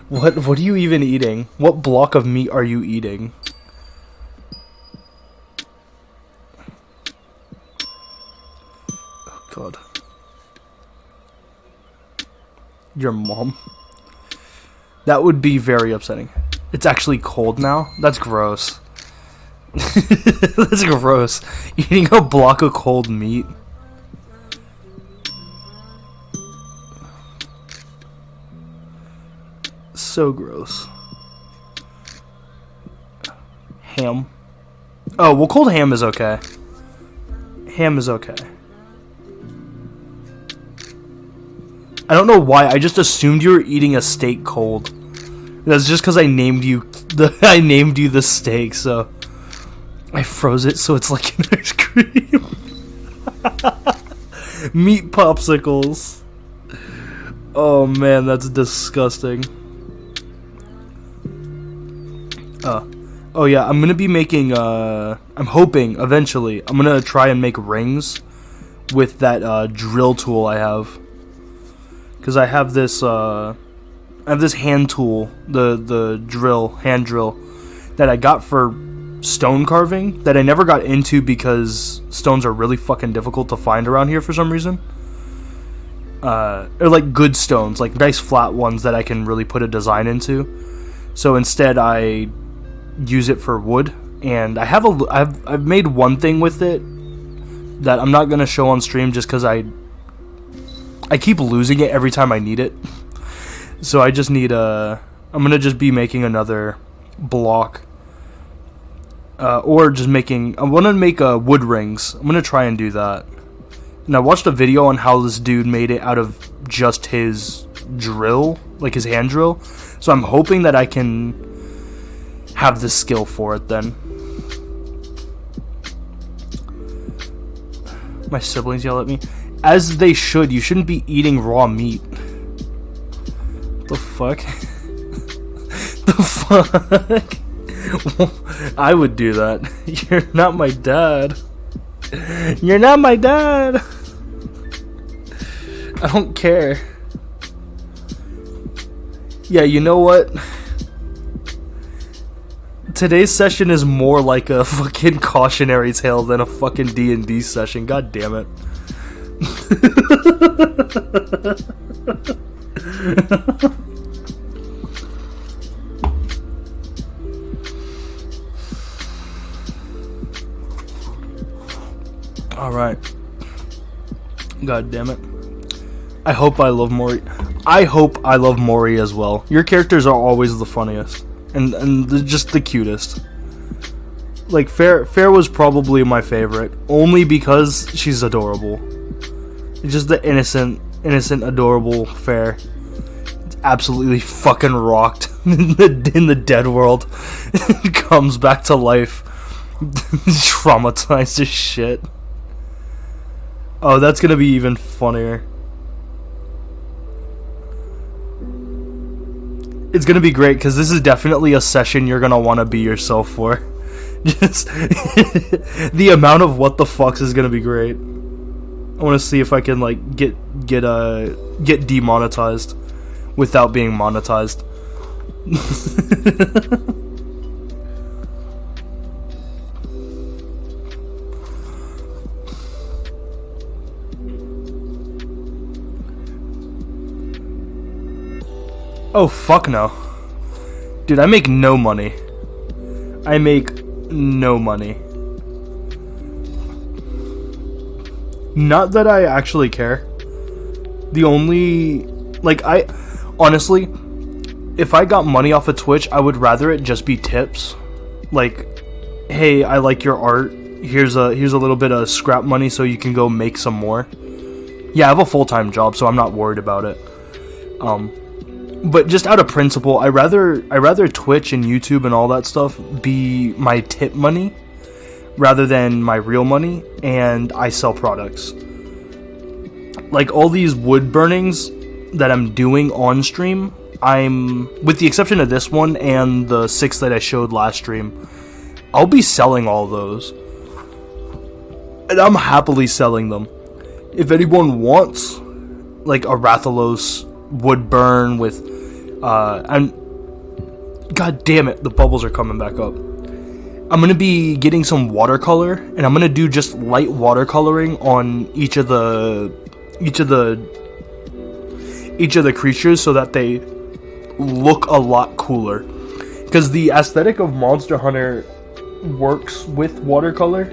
What are you even eating? What block of meat are you eating? Oh god. Your mom? That would be very upsetting. It's actually cold now? That's gross. That's gross. Eating a block of cold meat. So gross. Ham. Oh, well, cold ham is okay. Ham is okay. I don't know why, I just assumed you were eating a steak cold. That's just because I named you the steak, so I froze it so it's like an ice cream. Meat popsicles. Oh man, that's disgusting. Oh yeah, I'm gonna be making, I'm hoping, eventually, I'm gonna try and make rings with that, drill tool I have. Because I have this hand tool, the hand drill, that I got for stone carving, that I never got into because stones are really fucking difficult to find around here for some reason. Or like good stones, like nice flat ones that I can really put a design into. So instead I use it for wood, and I've made one thing with it that I'm not gonna show on stream just because I keep losing it every time I need it. So I just need I'm gonna just be making another block, or just making. I want to make wood rings. I'm gonna try and do that. And I watched a video on how this dude made it out of just his drill, like his hand drill. So I'm hoping that I can have the skill for it then. My siblings yell at me. As they should. You shouldn't be eating raw meat. The fuck? The fuck? Well, I would do that. You're not my dad. You're not my dad. I don't care. Yeah, you know what? Today's session is more like a fucking cautionary tale than a fucking D&D session. God damn it. Alright. God damn it. I hope I love Mori. I hope I love Mori as well. Your characters are always the funniest. And just the cutest. Like, Fair was probably my favorite. Only because she's adorable. Just the innocent, adorable Fair. It's absolutely fucking rocked in the dead world. Comes back to life. Traumatized as shit. Oh, that's gonna be even funnier. It's gonna be great, because this is definitely a session you're gonna want to be yourself for. Just the amount of what the fucks is gonna be great. I want to see if I can like get demonetized without being monetized. Oh fuck no. Dude, I make no money. I make no money. Not that I actually care. The only... Like, honestly, if I got money off of Twitch, I would rather it just be tips. Like, hey, I like your art. Here's a little bit of scrap money so you can go make some more. Yeah, I have a full-time job, so I'm not worried about it. But just out of principle, I rather Twitch and YouTube and all that stuff be my tip money rather than my real money, and I sell products. Like all these wood burnings that I'm doing on stream, with the exception of this one and the 6 that I showed last stream, I'll be selling all those. And I'm happily selling them. If anyone wants like a Rathalos wood burn with and god damn it, the bubbles are coming back up. I'm gonna be getting some watercolor, and I'm gonna do just light watercoloring on each of the creatures so that they look a lot cooler. Because the aesthetic of Monster Hunter works with watercolor.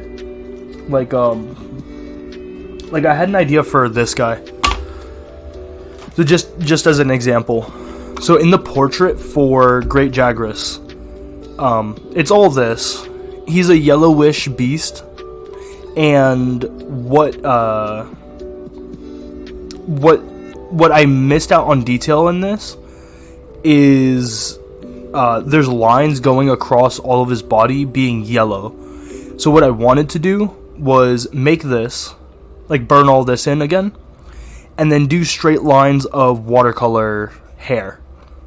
Like I had an idea for this guy. So just as an example, so in the portrait for Great Jagras, it's all this. He's a yellowish beast, and what I missed out on detail in this is there's lines going across all of his body being yellow. So what I wanted to do was make this, like burn all this in again, and then do straight lines of watercolor hair.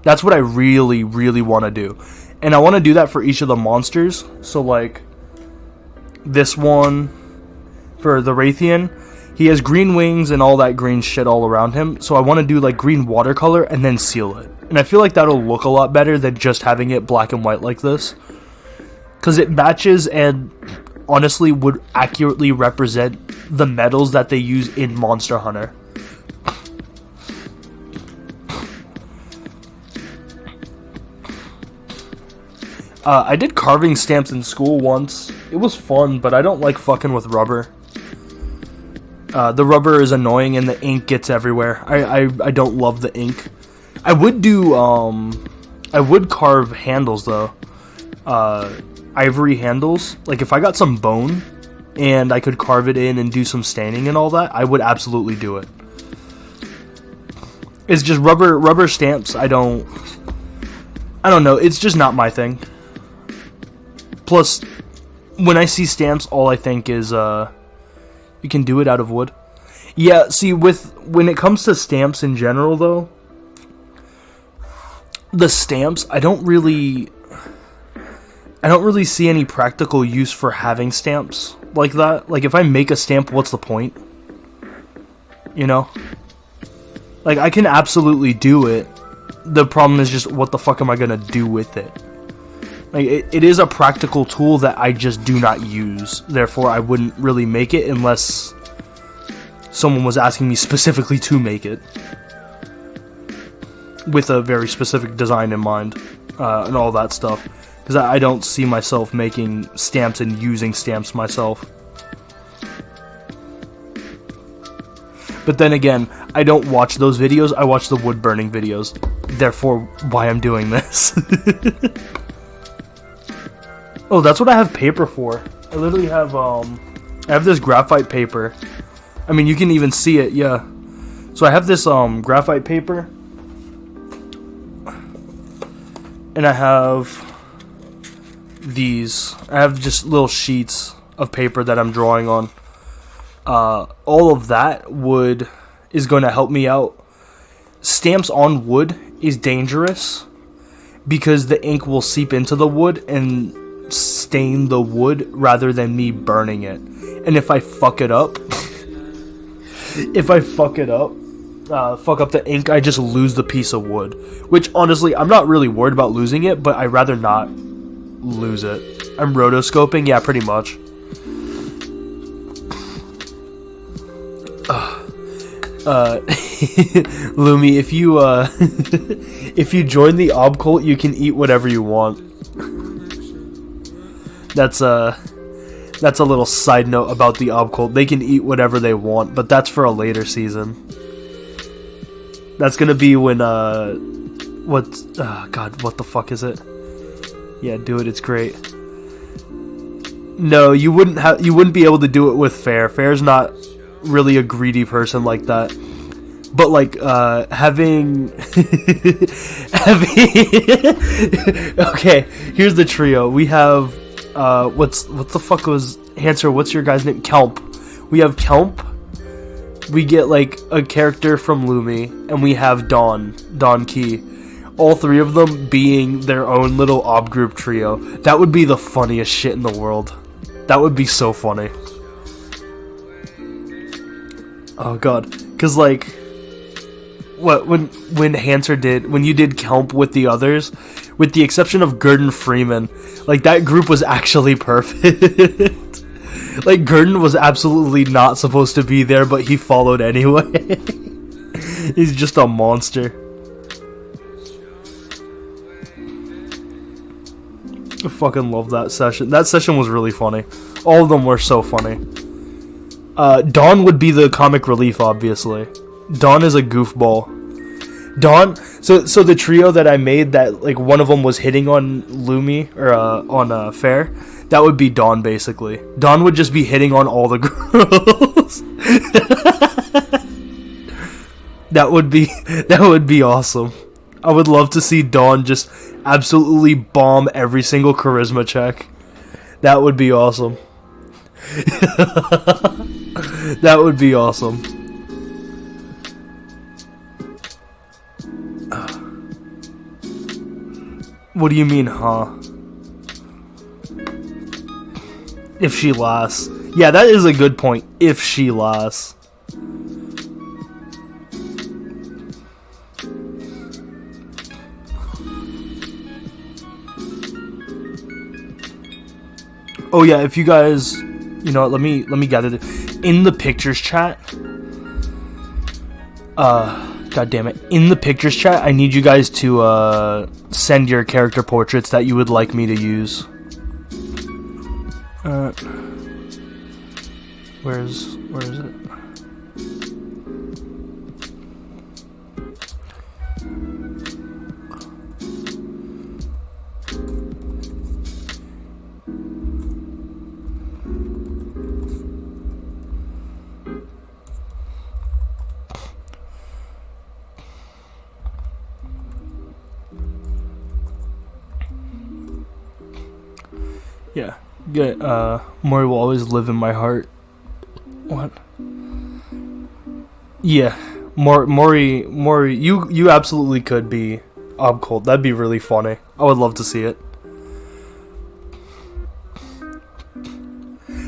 That's what I really, really want to do. And I want to do that for each of the monsters. So like this one for the Raytheon, he has green wings and all that green shit all around him. So I want to do like green watercolor and then seal it. And I feel like that'll look a lot better than just having it black and white like this. Because it matches and honestly would accurately represent the metals that they use in Monster Hunter. I did carving stamps in school once. It was fun, but I don't like fucking with rubber. The rubber is annoying and the ink gets everywhere. I don't love the ink. I would do, I would carve handles though. Ivory handles. Like if I got some bone and I could carve it in and do some staining and all that, I would absolutely do it. It's just rubber stamps, I don't know, it's just not my thing. Plus, when I see stamps, all I think is, you can do it out of wood. Yeah, see, when it comes to stamps in general, though, the stamps, I don't really see any practical use for having stamps like that. Like, if I make a stamp, what's the point? You know? Like, I can absolutely do it. The problem is just, what the fuck am I gonna do with it? Like, it is a practical tool that I just do not use. Therefore, I wouldn't really make it unless someone was asking me specifically to make it. With a very specific design in mind. And all that stuff. Because I don't see myself making stamps and using stamps myself. But then again, I don't watch those videos. I watch the wood burning videos. Therefore, why I'm doing this. Oh, that's what I have paper for. I literally have, I have this graphite paper. I mean, you can even see it, yeah. So I have this, graphite paper. And I have these. I have just little sheets of paper that I'm drawing on. All of that wood is going to help me out. Stamps on wood is dangerous because the ink will seep into the wood and stain the wood rather than me burning it. And if I fuck it up, fuck up the ink, I just lose the piece of wood. Which honestly, I'm not really worried about losing it, but I'd rather not lose it. I'm rotoscoping, yeah, pretty much. Lumi, if you if you join the ob cult, you can eat whatever you want. That's a little side note about the ob cult. They can eat whatever they want, but that's for a later season. That's gonna be when God, what the fuck is it? Yeah, do it. It's great. No, you wouldn't be able to do it with Fair. Fair's not really a greedy person like that. But like having okay, here's the trio. We have what the fuck was Hanser, what's your guy's name? Kelp. We have Kelp. We get like a character from Lumi, and we have Don Key. All three of them being their own little ob group trio. That would be the funniest shit in the world. That would be so funny. Oh god, cause like, when you did Kelp with the others, with the exception of Gurdon Freeman, like that group was actually perfect. Like Gurdon was absolutely not supposed to be there, but he followed anyway. He's just a monster. I fucking love that session. That session was really funny. All of them were so funny. Dawn would be the comic relief, obviously. Dawn is a goofball. Dawn, so the trio that I made, that like one of them was hitting on Lumi or on Fair, that would be Dawn basically. Dawn would just be hitting on all the girls. That would be awesome. I would love to see Dawn just absolutely bomb every single charisma check. That would be awesome. That would be awesome. What do you mean, huh? If she lasts. Yeah, that is a good point. If she lasts. Oh yeah, if you guys, you know, let me gather it in the pictures chat. God damn it! In the pictures chat, I need you guys to send your character portraits that you would like me to use. Where is it? Yeah, Maury will always live in my heart. What? Yeah, Maury, you absolutely could be Obcold. That'd be really funny. I would love to see it.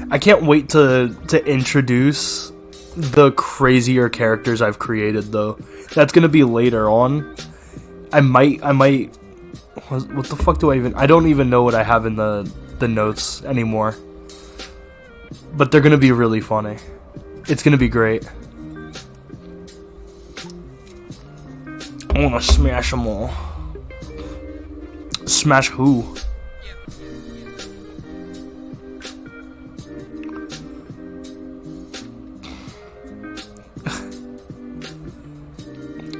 I can't wait to introduce the crazier characters I've created, though. That's gonna be later on. I might. What the fuck do I don't even know what I have in the notes anymore. But they're gonna be really funny. It's gonna be great. I wanna smash them all. Smash who?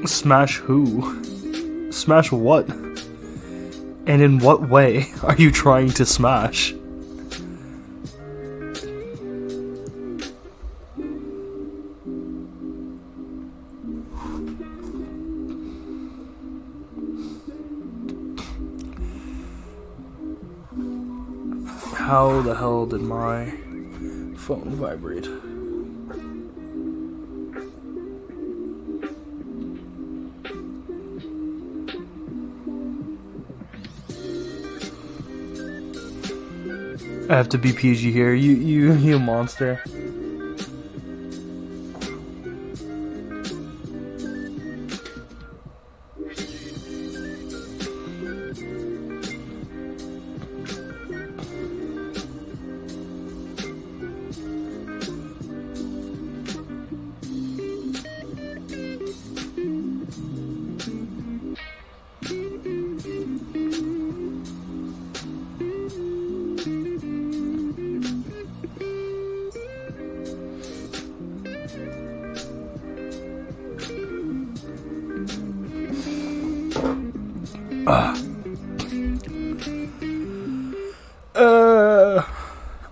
Smash who? Smash what? And in what way are you trying to smash? How the hell did my phone vibrate? I have to be PG here. You monster.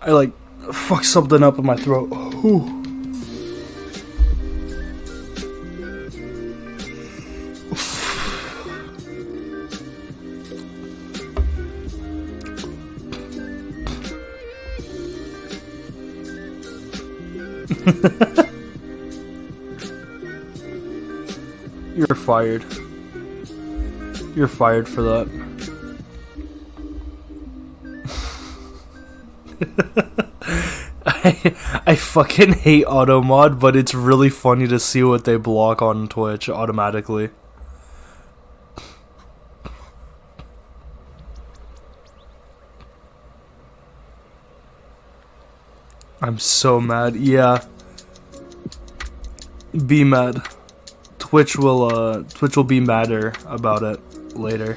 I like fucked something up in my throat. Ooh. You're fired. You're fired for that. I fucking hate automod, but it's really funny to see what they block on Twitch automatically. I'm so mad. Yeah. Be mad. Twitch will be madder about it later.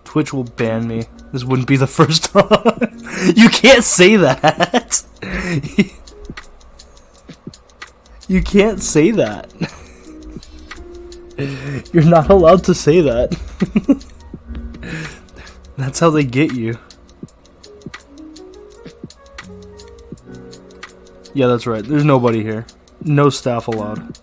Twitch will ban me. This wouldn't be the first time. You can't say that. You can't say that. You're not allowed to say that. That's how they get you. Yeah, that's right. There's nobody here. No staff allowed.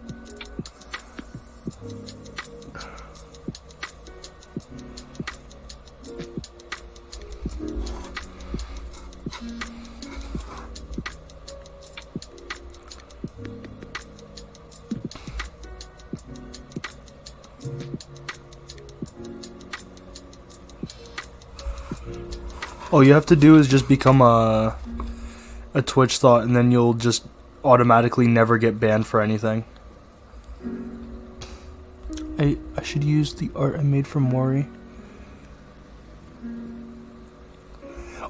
All you have to do is just become a Twitch thought, and then you'll just automatically never get banned for anything. I should use the art I made for Mori.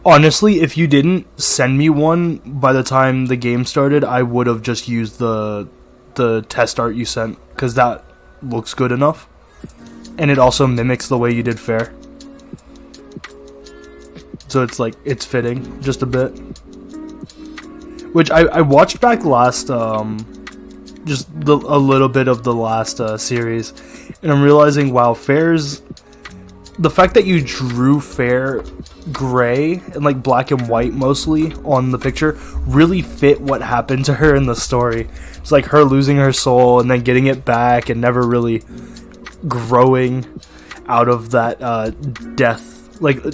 Honestly, if you didn't send me one by the time the game started, I would have just used the test art you sent, because that looks good enough. And it also mimics the way you did Fair. So it's like, it's fitting, just a bit. Which I watched back last, just a little bit of the last series, and I'm realizing, wow, Fair's, the fact that you drew Fair gray and like black and white mostly on the picture really fit what happened to her in the story. It's like her losing her soul and then getting it back and never really growing out of that death. Like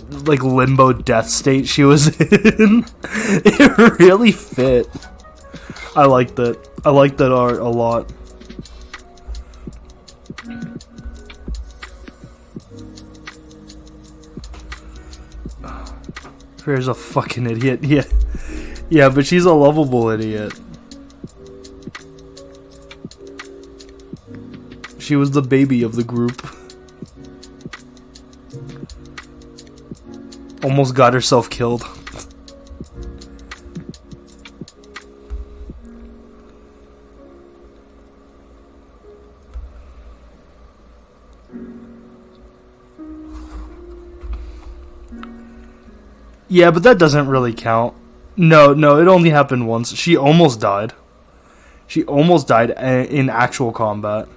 limbo death state she was in. It really fit. I liked it. I liked that art a lot. Fair's a fucking idiot. Yeah. Yeah, but she's a lovable idiot. She was the baby of the group. Almost got herself killed. Yeah, but that doesn't really count. No, it only happened once. She almost died. She almost died in actual combat.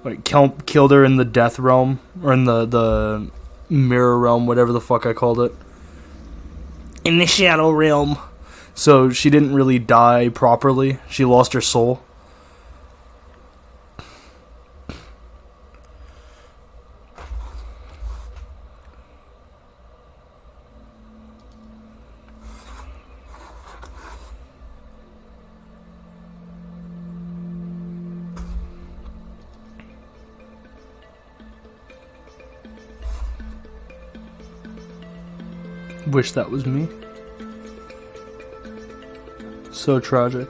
Like, killed her in the death realm, or in the mirror realm, whatever the fuck I called it. In the shadow realm. So she didn't really die properly. She lost her soul. Wish that was me. So tragic.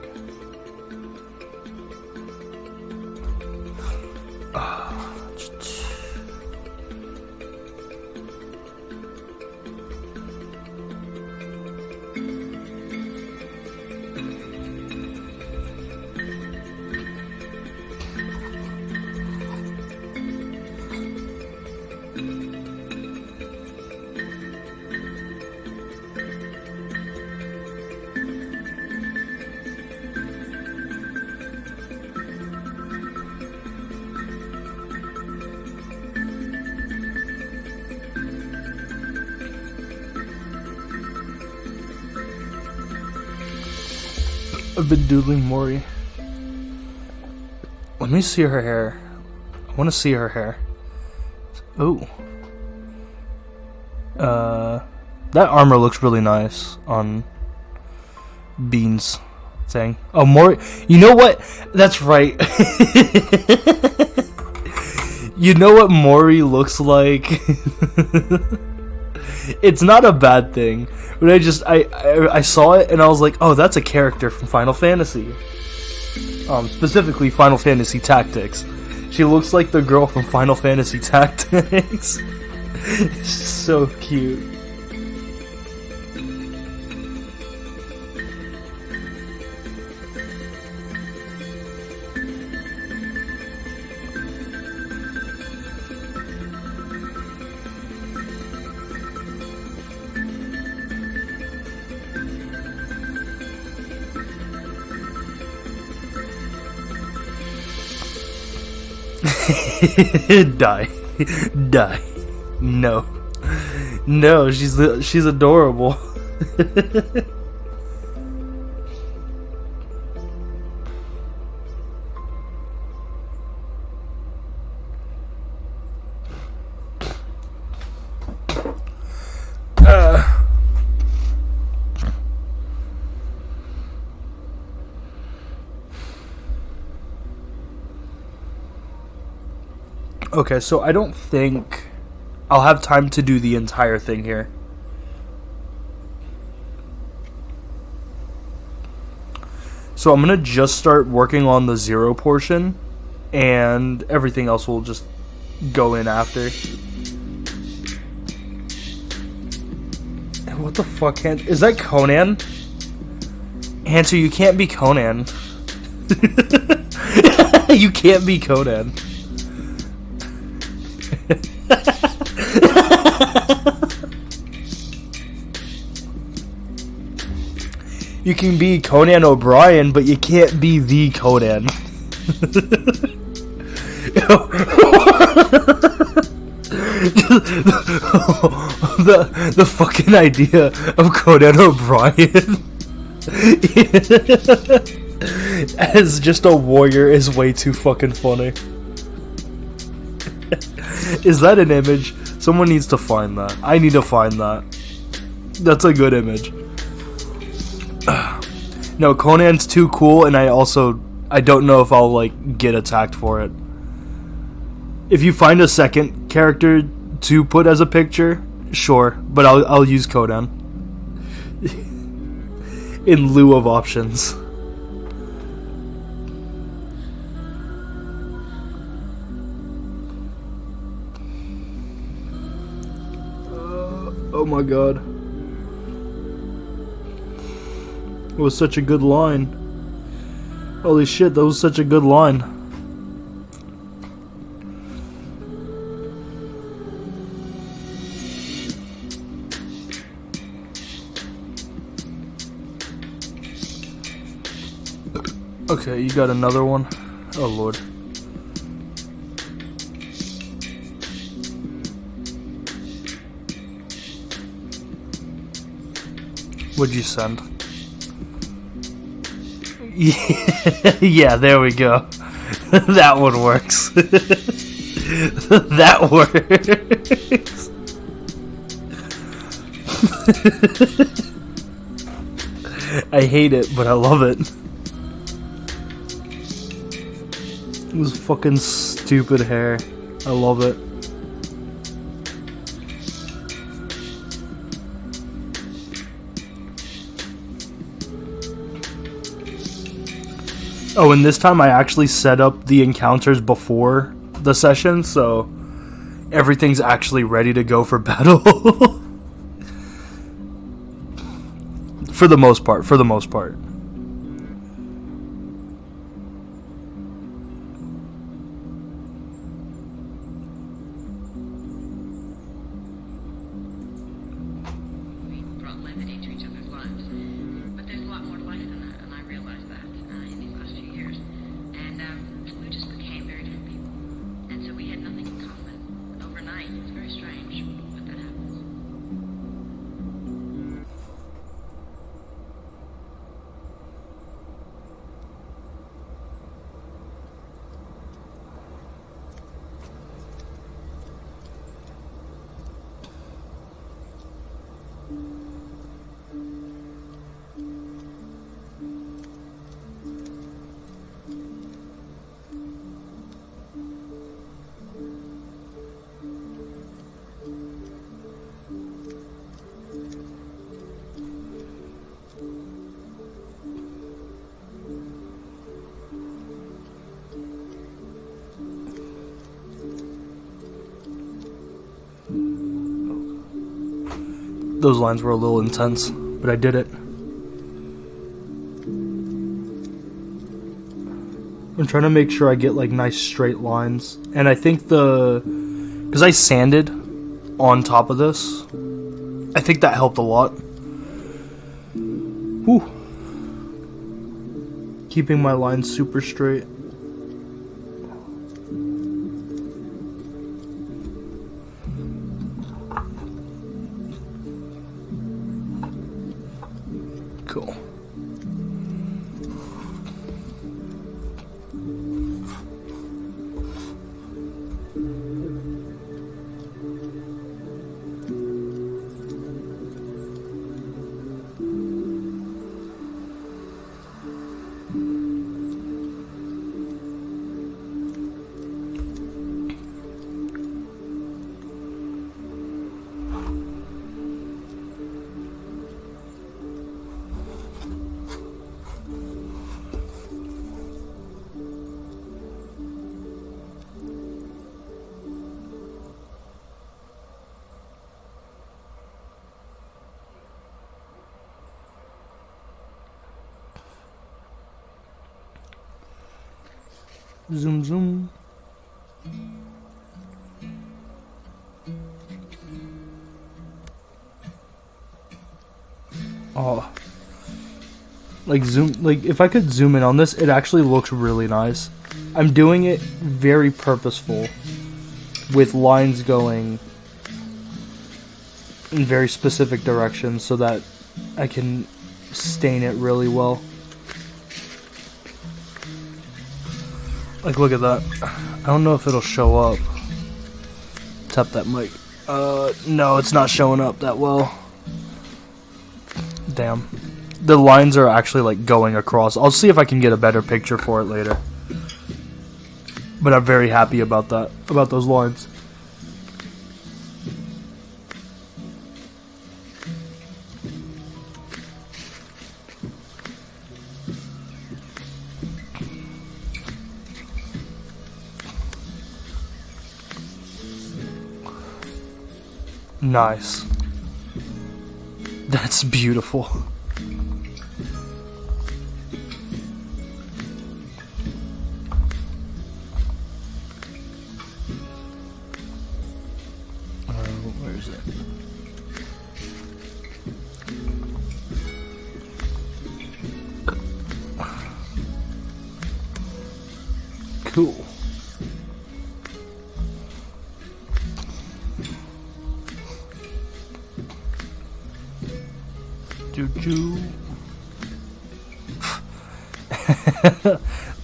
I've been doodling Mori. Let me see her hair. I want to see her hair. Ooh. That armor looks really nice on Bean's thing. Oh, Mori. You know what? That's right. You know what Mori looks like? It's not a bad thing. But I saw it and I was like, oh, that's a character from Final Fantasy. Specifically Final Fantasy Tactics. She looks like the girl from Final Fantasy Tactics. So cute. Die. Die. No. No, she's adorable. Okay, so I don't think I'll have time to do the entire thing here. So I'm going to just start working on the 0 portion, and everything else will just go in after. What the fuck, is that Conan? Answer, you can't be Conan. You can't be Conan. You can be Conan O'Brien, but you can't be the Conan. the fucking idea of Conan O'Brien as just a warrior is way too fucking funny. Is that an image? Someone needs to find that. I need to find that. That's a good image. No, Conan's too cool, and I don't know if I'll, like, get attacked for it. If you find a second character to put as a picture, sure, but I'll use Conan. In lieu of options. Oh my god. It was such a good line. Holy shit, that was such a good line. Okay, you got another one? Oh lord. What'd you send? Yeah, there we go. That one works. That works. I hate it, but I love it. This fucking stupid hair. I love it. Oh, and this time I actually set up the encounters before the session, so everything's actually ready to go for battle. For the most part. Those lines were a little intense, but I did it. I'm trying to make sure I get like nice straight lines. And I think because I sanded on top of this, I think that helped a lot. Whew. Keeping my lines super straight. Cool. Zoom, zoom. Oh. Like zoom, like if I could zoom in on this, it actually looks really nice. I'm doing it very purposeful with lines going in very specific directions so that I can stain it really well. Like, look at that. I don't know if it'll show up. Tap that mic. No, it's not showing up that well. Damn. The lines are actually, like, going across. I'll see if I can get a better picture for it later. But I'm very happy about that, about those lines. Nice. That's beautiful. Where is it? Cool.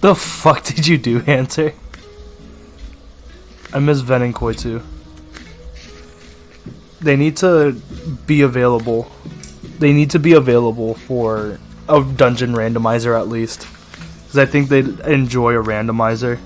The fuck did you do, Answer? I miss Ven and Koitsu. They need to be available. They need to be available for a dungeon randomizer at least. Because I think they'd enjoy a randomizer.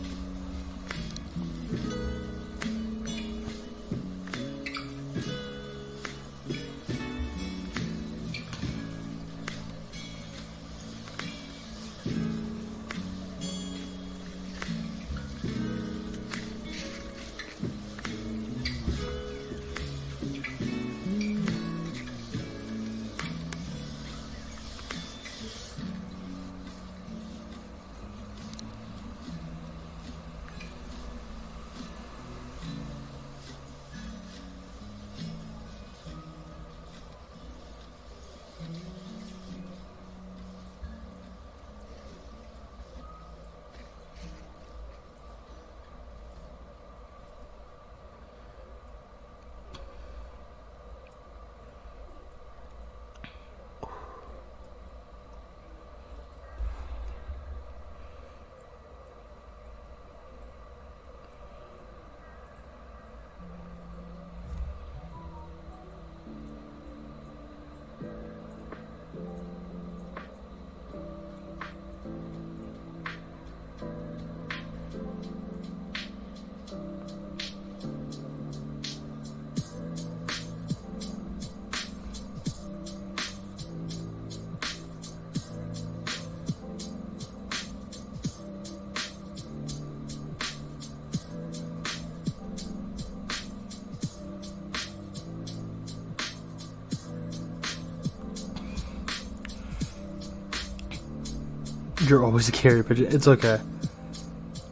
You're always a carrier pigeon. It's okay.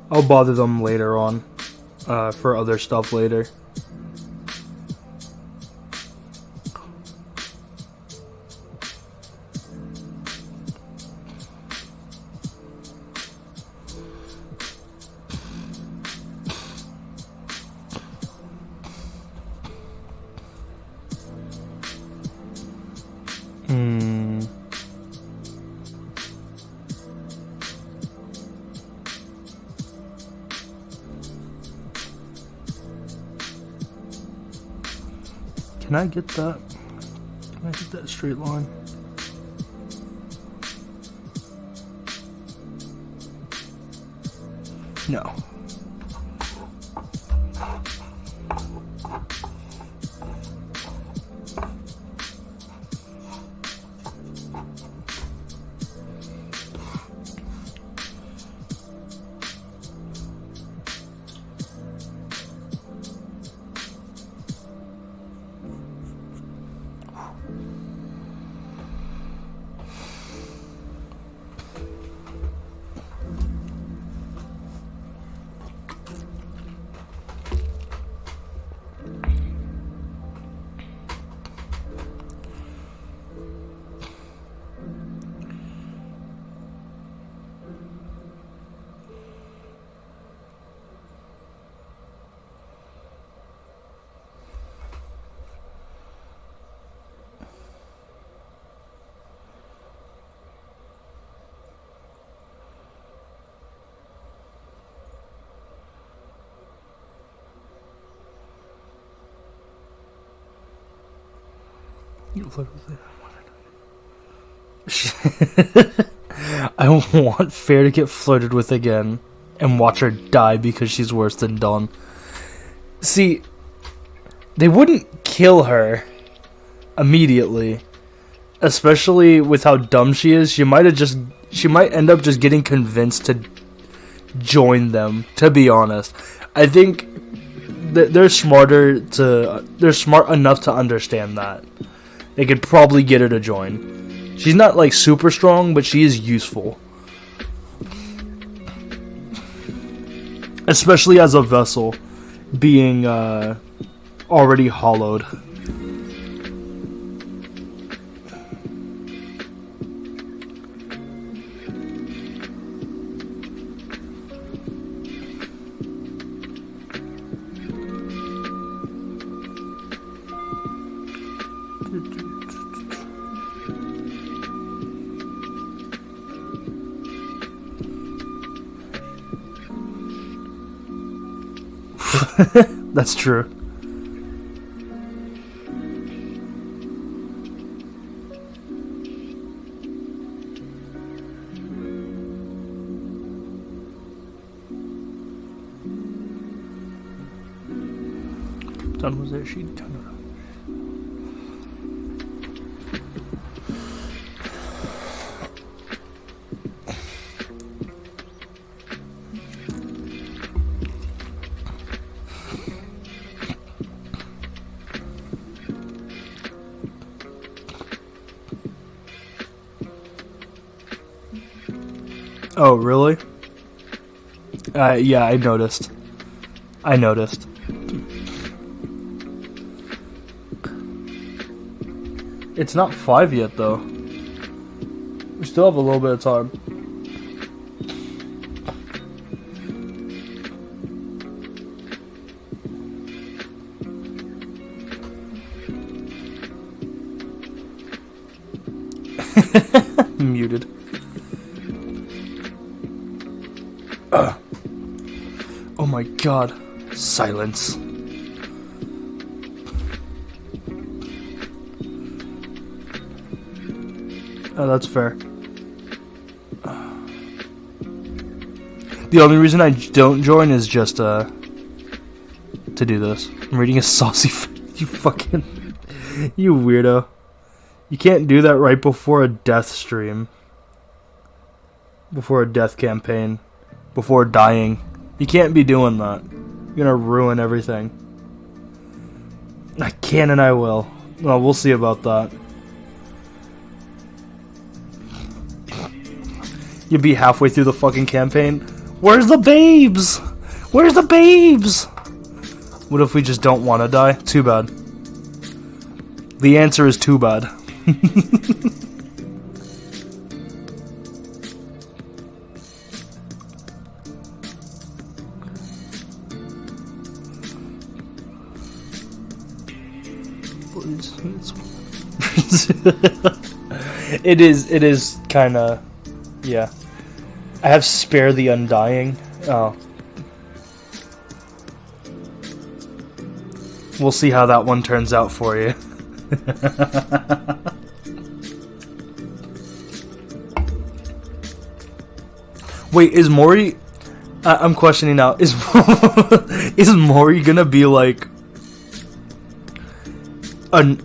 I'll bother them later on. For other stuff later. Can I get that? Can I get that straight line? No. I want Fair to get flirted with again and watch her die because she's worse than Dawn. See, they wouldn't kill her immediately, especially with how dumb she is. She might end up just getting convinced to join them, to be honest. I think they're smart enough to understand that. They could probably get her to join. She's not like super strong, but she is useful. Especially as a vessel, being already hollowed. That's true. Done was there, she'd kind of. Oh, really? Yeah, I noticed. It's not 5 yet, though. We still have a little bit of time. Muted. Oh my god. Silence. Oh, that's fair. The only reason I don't join is just, to do this. I'm reading a saucy you fucking... You weirdo. You can't do that right before a death stream. Before a death campaign. Before dying. You can't be doing that. You're gonna ruin everything. I can and I will. Well, we'll see about that. You'll be halfway through the fucking campaign. Where's the babes? Where's the babes? What if we just don't want to die? Too bad. The answer is too bad. It is kind of, yeah. I have Spare the Undying. Oh. We'll see how that one turns out for you. Wait, is Mori... I'm questioning now. Is is Mori gonna be like...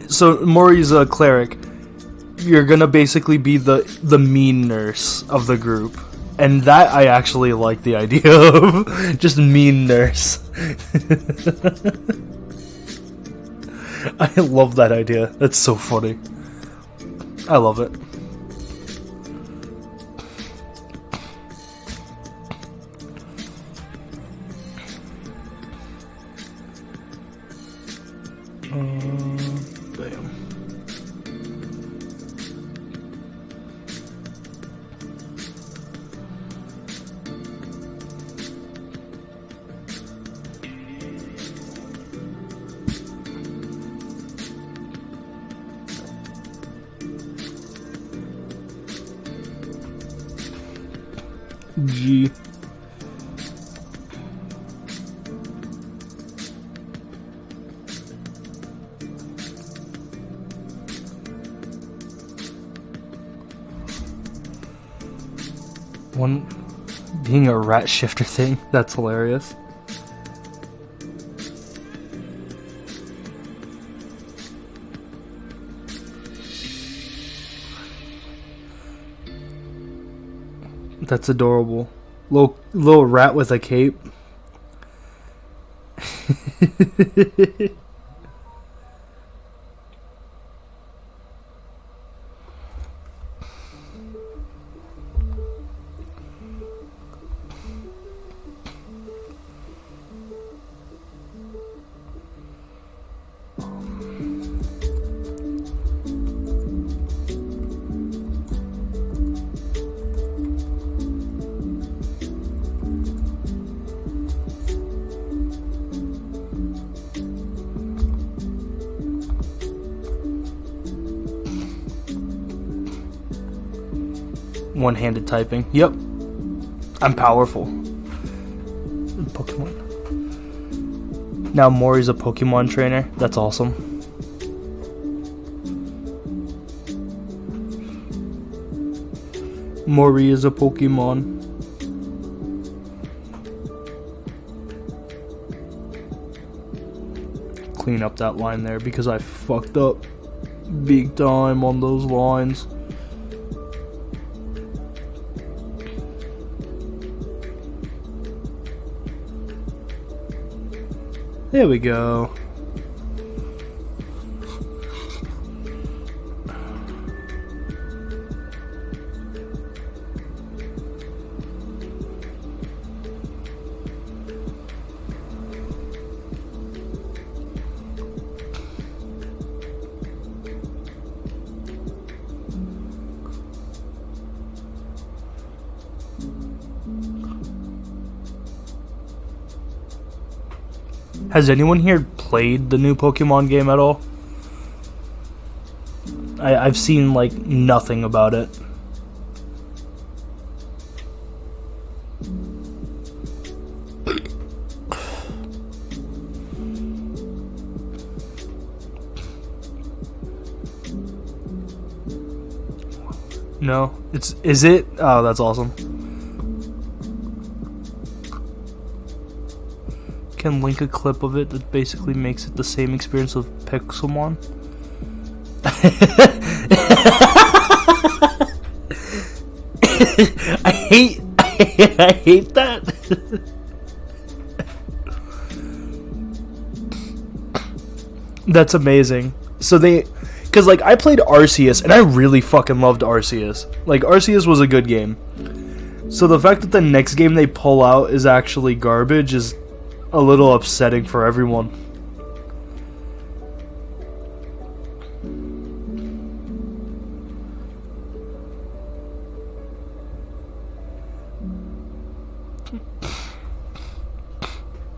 So Mori's a cleric. You're gonna basically be the mean nurse of the group. And that I actually like the idea of. Just mean nurse. I love that idea. That's so funny. I love it. Bam. G. One being a rat shifter thing, that's hilarious. That's adorable. Little rat with a cape. One-handed typing. Yep. I'm powerful. Pokemon. Now Mori's a Pokemon trainer. That's awesome. Mori is a Pokemon. Clean up that line there because I fucked up big time on those lines. There we go. Has anyone here played the new Pokemon game at all? I've seen, like, nothing about it. No? Is it? Oh, that's awesome. Can link a clip of it that basically makes it the same experience of Pixelmon. I hate that. That's amazing. So because like I played Arceus and I really fucking loved Arceus. Like Arceus was a good game. So the fact that the next game they pull out is actually garbage is a little upsetting for everyone.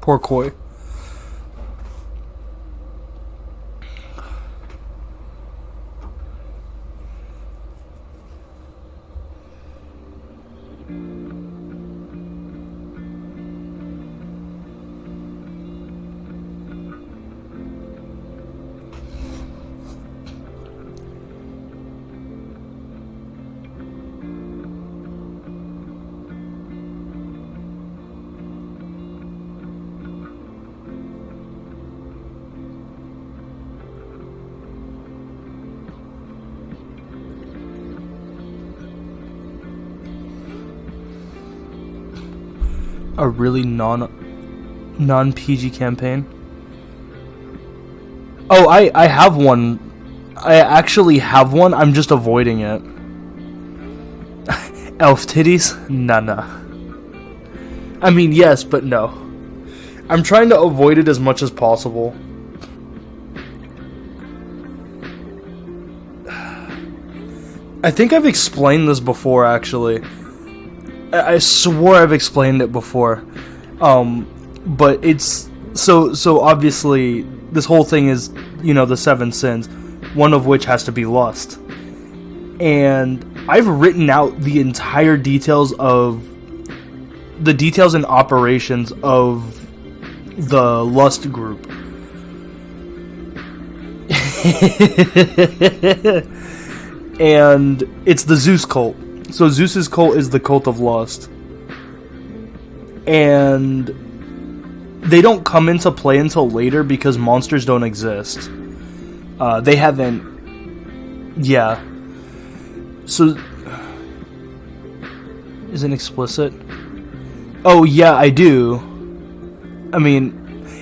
Poor Koi. A really non-PG campaign? Oh, I have one. I actually have one, I'm just avoiding it. Elf titties? Nah. I mean, yes, but no. I'm trying to avoid it as much as possible. I think I've explained this before, actually. I swore I've explained it before. But it's... So obviously, this whole thing is, you know, the 7 sins. One of which has to be lust. And I've written out the entire details of... the details and operations of the lust group. And it's the Zeus cult. So Zeus's cult is the cult of lust. And they don't come into play until later because monsters don't exist. They haven't... Yeah. So... Is it explicit? Oh, yeah, I do. I mean...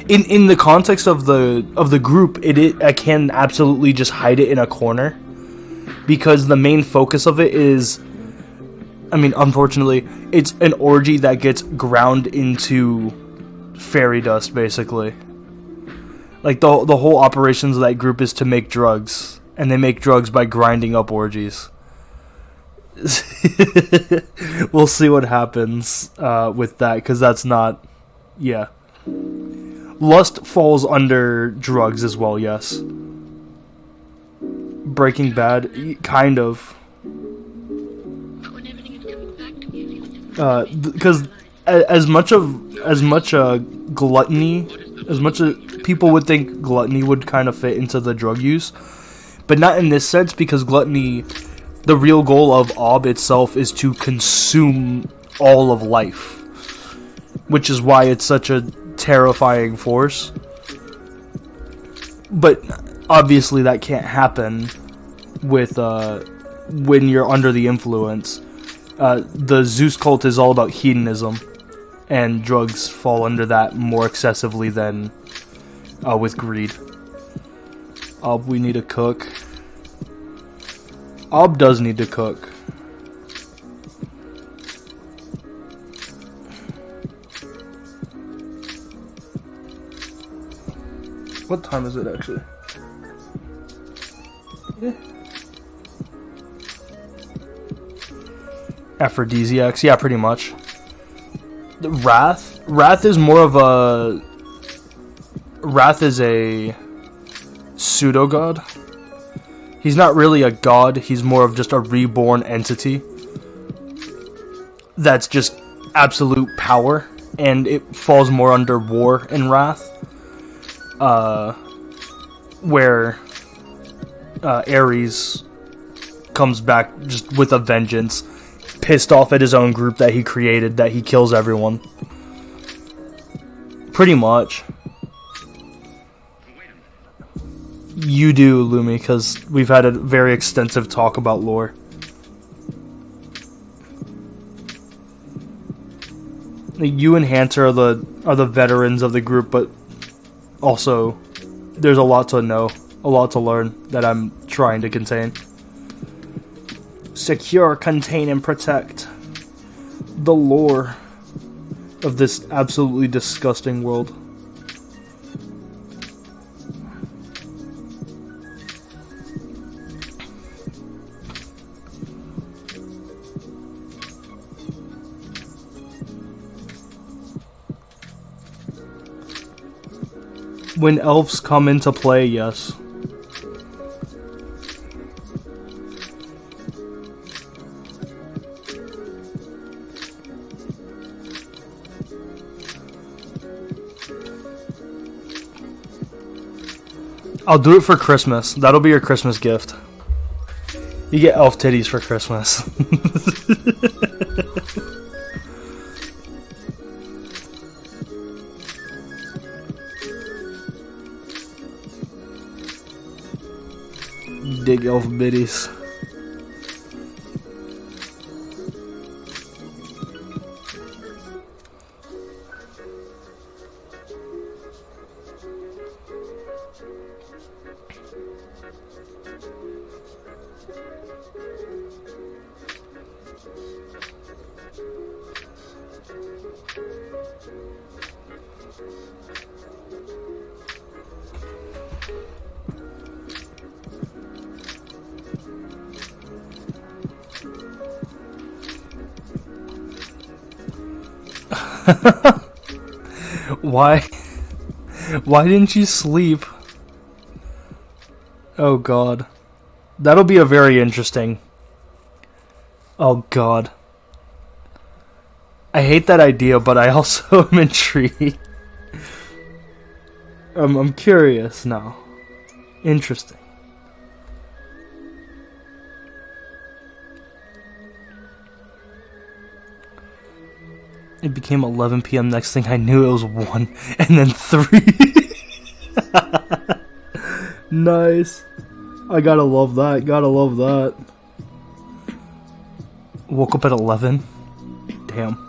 In the context of the group, I can absolutely just hide it in a corner. Because the main focus of it is... I mean, unfortunately, it's an orgy that gets ground into fairy dust, basically. Like, the whole operations of that group is to make drugs. And they make drugs by grinding up orgies. We'll see what happens with that, because that's not... Yeah. Lust falls under drugs as well, yes. Breaking Bad, kind of. Because as much gluttony, as much as people would think gluttony would kind of fit into the drug use, but not in this sense, because gluttony, the real goal of Ob itself is to consume all of life, which is why it's such a terrifying force. But obviously that can't happen with when you're under the influence. The Zeus cult is all about hedonism, and drugs fall under that more excessively than with greed. Ob, we need to cook. Ob does need to cook. What time is it actually? Yeah. Aphrodisiacs, yeah, pretty much. The Wrath is more of a... Wrath is a pseudo-god. He's not really a god, he's more of just a reborn entity. That's just absolute power, and it falls more under war and Wrath. Where Ares comes back just with a vengeance, pissed off at his own group that he created, that he kills everyone. Pretty much. You do, Lumi, because we've had a very extensive talk about lore. You and Hanter are the veterans of the group, but also there's a lot to know, a lot to learn that I'm trying to contain. Secure, contain, and protect the lore of this absolutely disgusting world. When elves come into play, yes. I'll do it for Christmas. That'll be your Christmas gift. You get elf titties for Christmas. Dig elf biddies. Why? Why didn't you sleep? Oh god. That'll be a very interesting. Oh god. I hate that idea, but I also am intrigued. I'm curious now. Interesting. It became 11 p.m. Next thing I knew, it was 1 and then 3. Nice. I gotta love that. Gotta love that. Woke up at 11. Damn.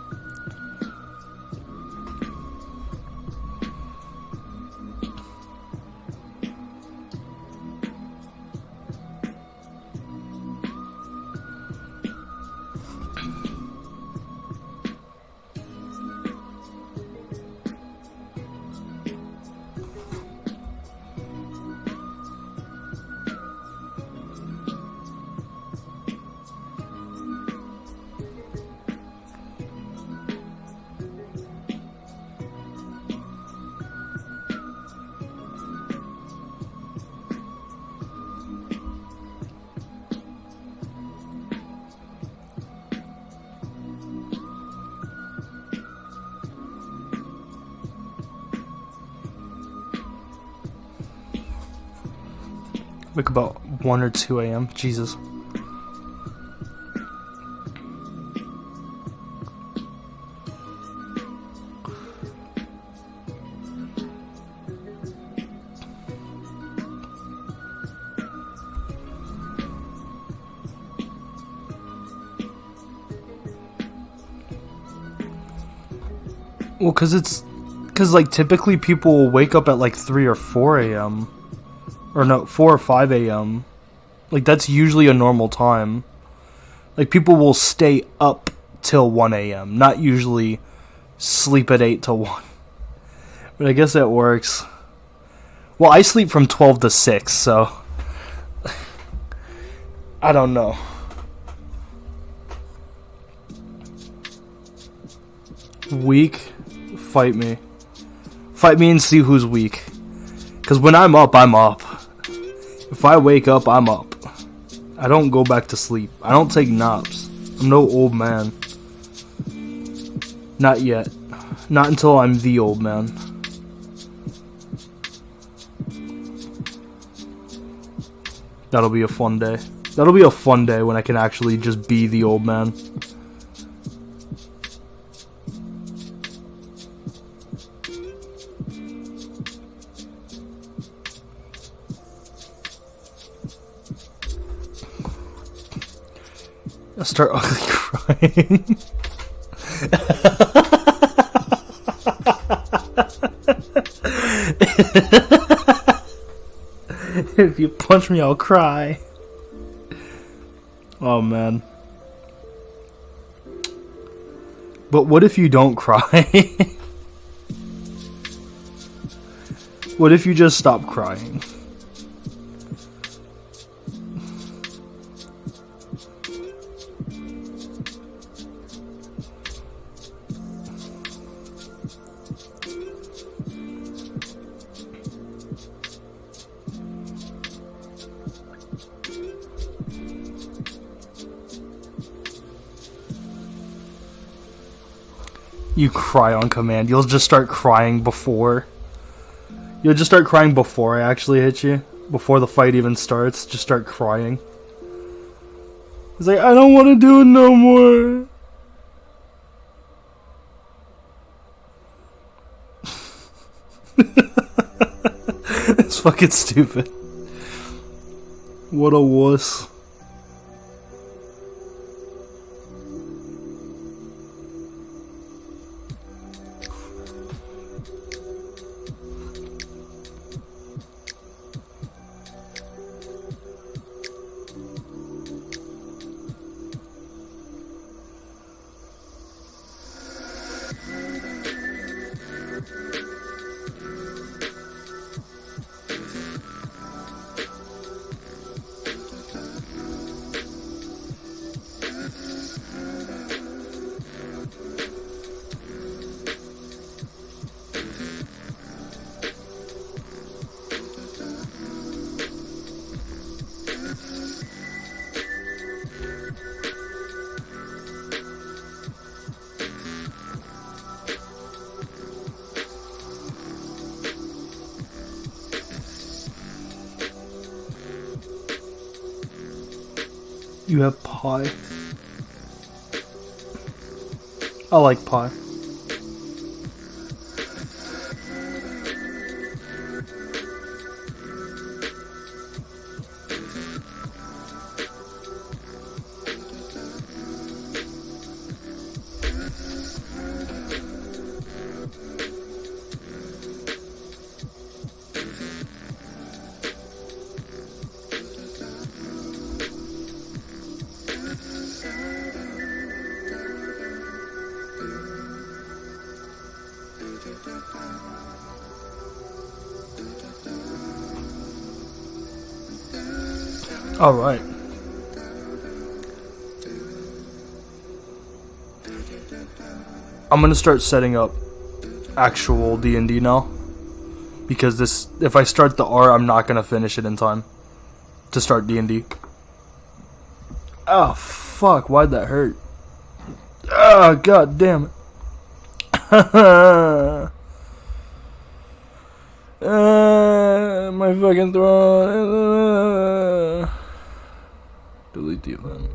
Like about 1 or 2 a.m. Jesus. Well, cause like typically people will wake up at like 3 or 4 a.m. Or no, 4 or 5 a.m. Like, that's usually a normal time. Like, people will stay up till 1 a.m. Not usually sleep at 8 to 1. But I guess that works. Well, I sleep from 12 to 6, so... I don't know. Weak? Fight me. Fight me and see who's weak. Because when I'm up, I'm up. If I wake up, I'm up. I don't go back to sleep. I don't take naps. I'm no old man. Not yet. Not until I'm the old man. That'll be a fun day. That'll be a fun day when I can actually just be the old man. I'll start ugly crying. If you punch me, I'll cry. Oh man. But what if you don't cry? What if you just stop crying? You cry on command. You'll just start crying before. You'll just start crying before I actually hit you. Before the fight even starts. Just start crying. It's like, I don't want to do it no more. It's fucking stupid. What a wuss. You have pie. I like pie. Alright. I'm gonna start setting up actual D&D now. Because this, if I start the R, I'm not gonna finish it in time to start D&D. Oh, fuck, why'd that hurt? Oh, god damn it. My fucking throat. Delete the event.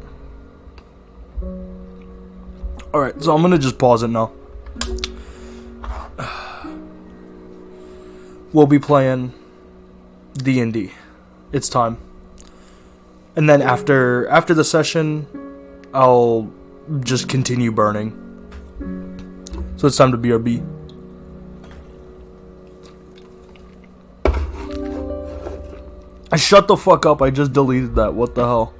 Alright, so I'm gonna just pause it now. We'll be playing D&D. It's time. And then after the session, I'll just continue burning. So it's time to BRB. Shut the fuck up, I just deleted that. What the hell?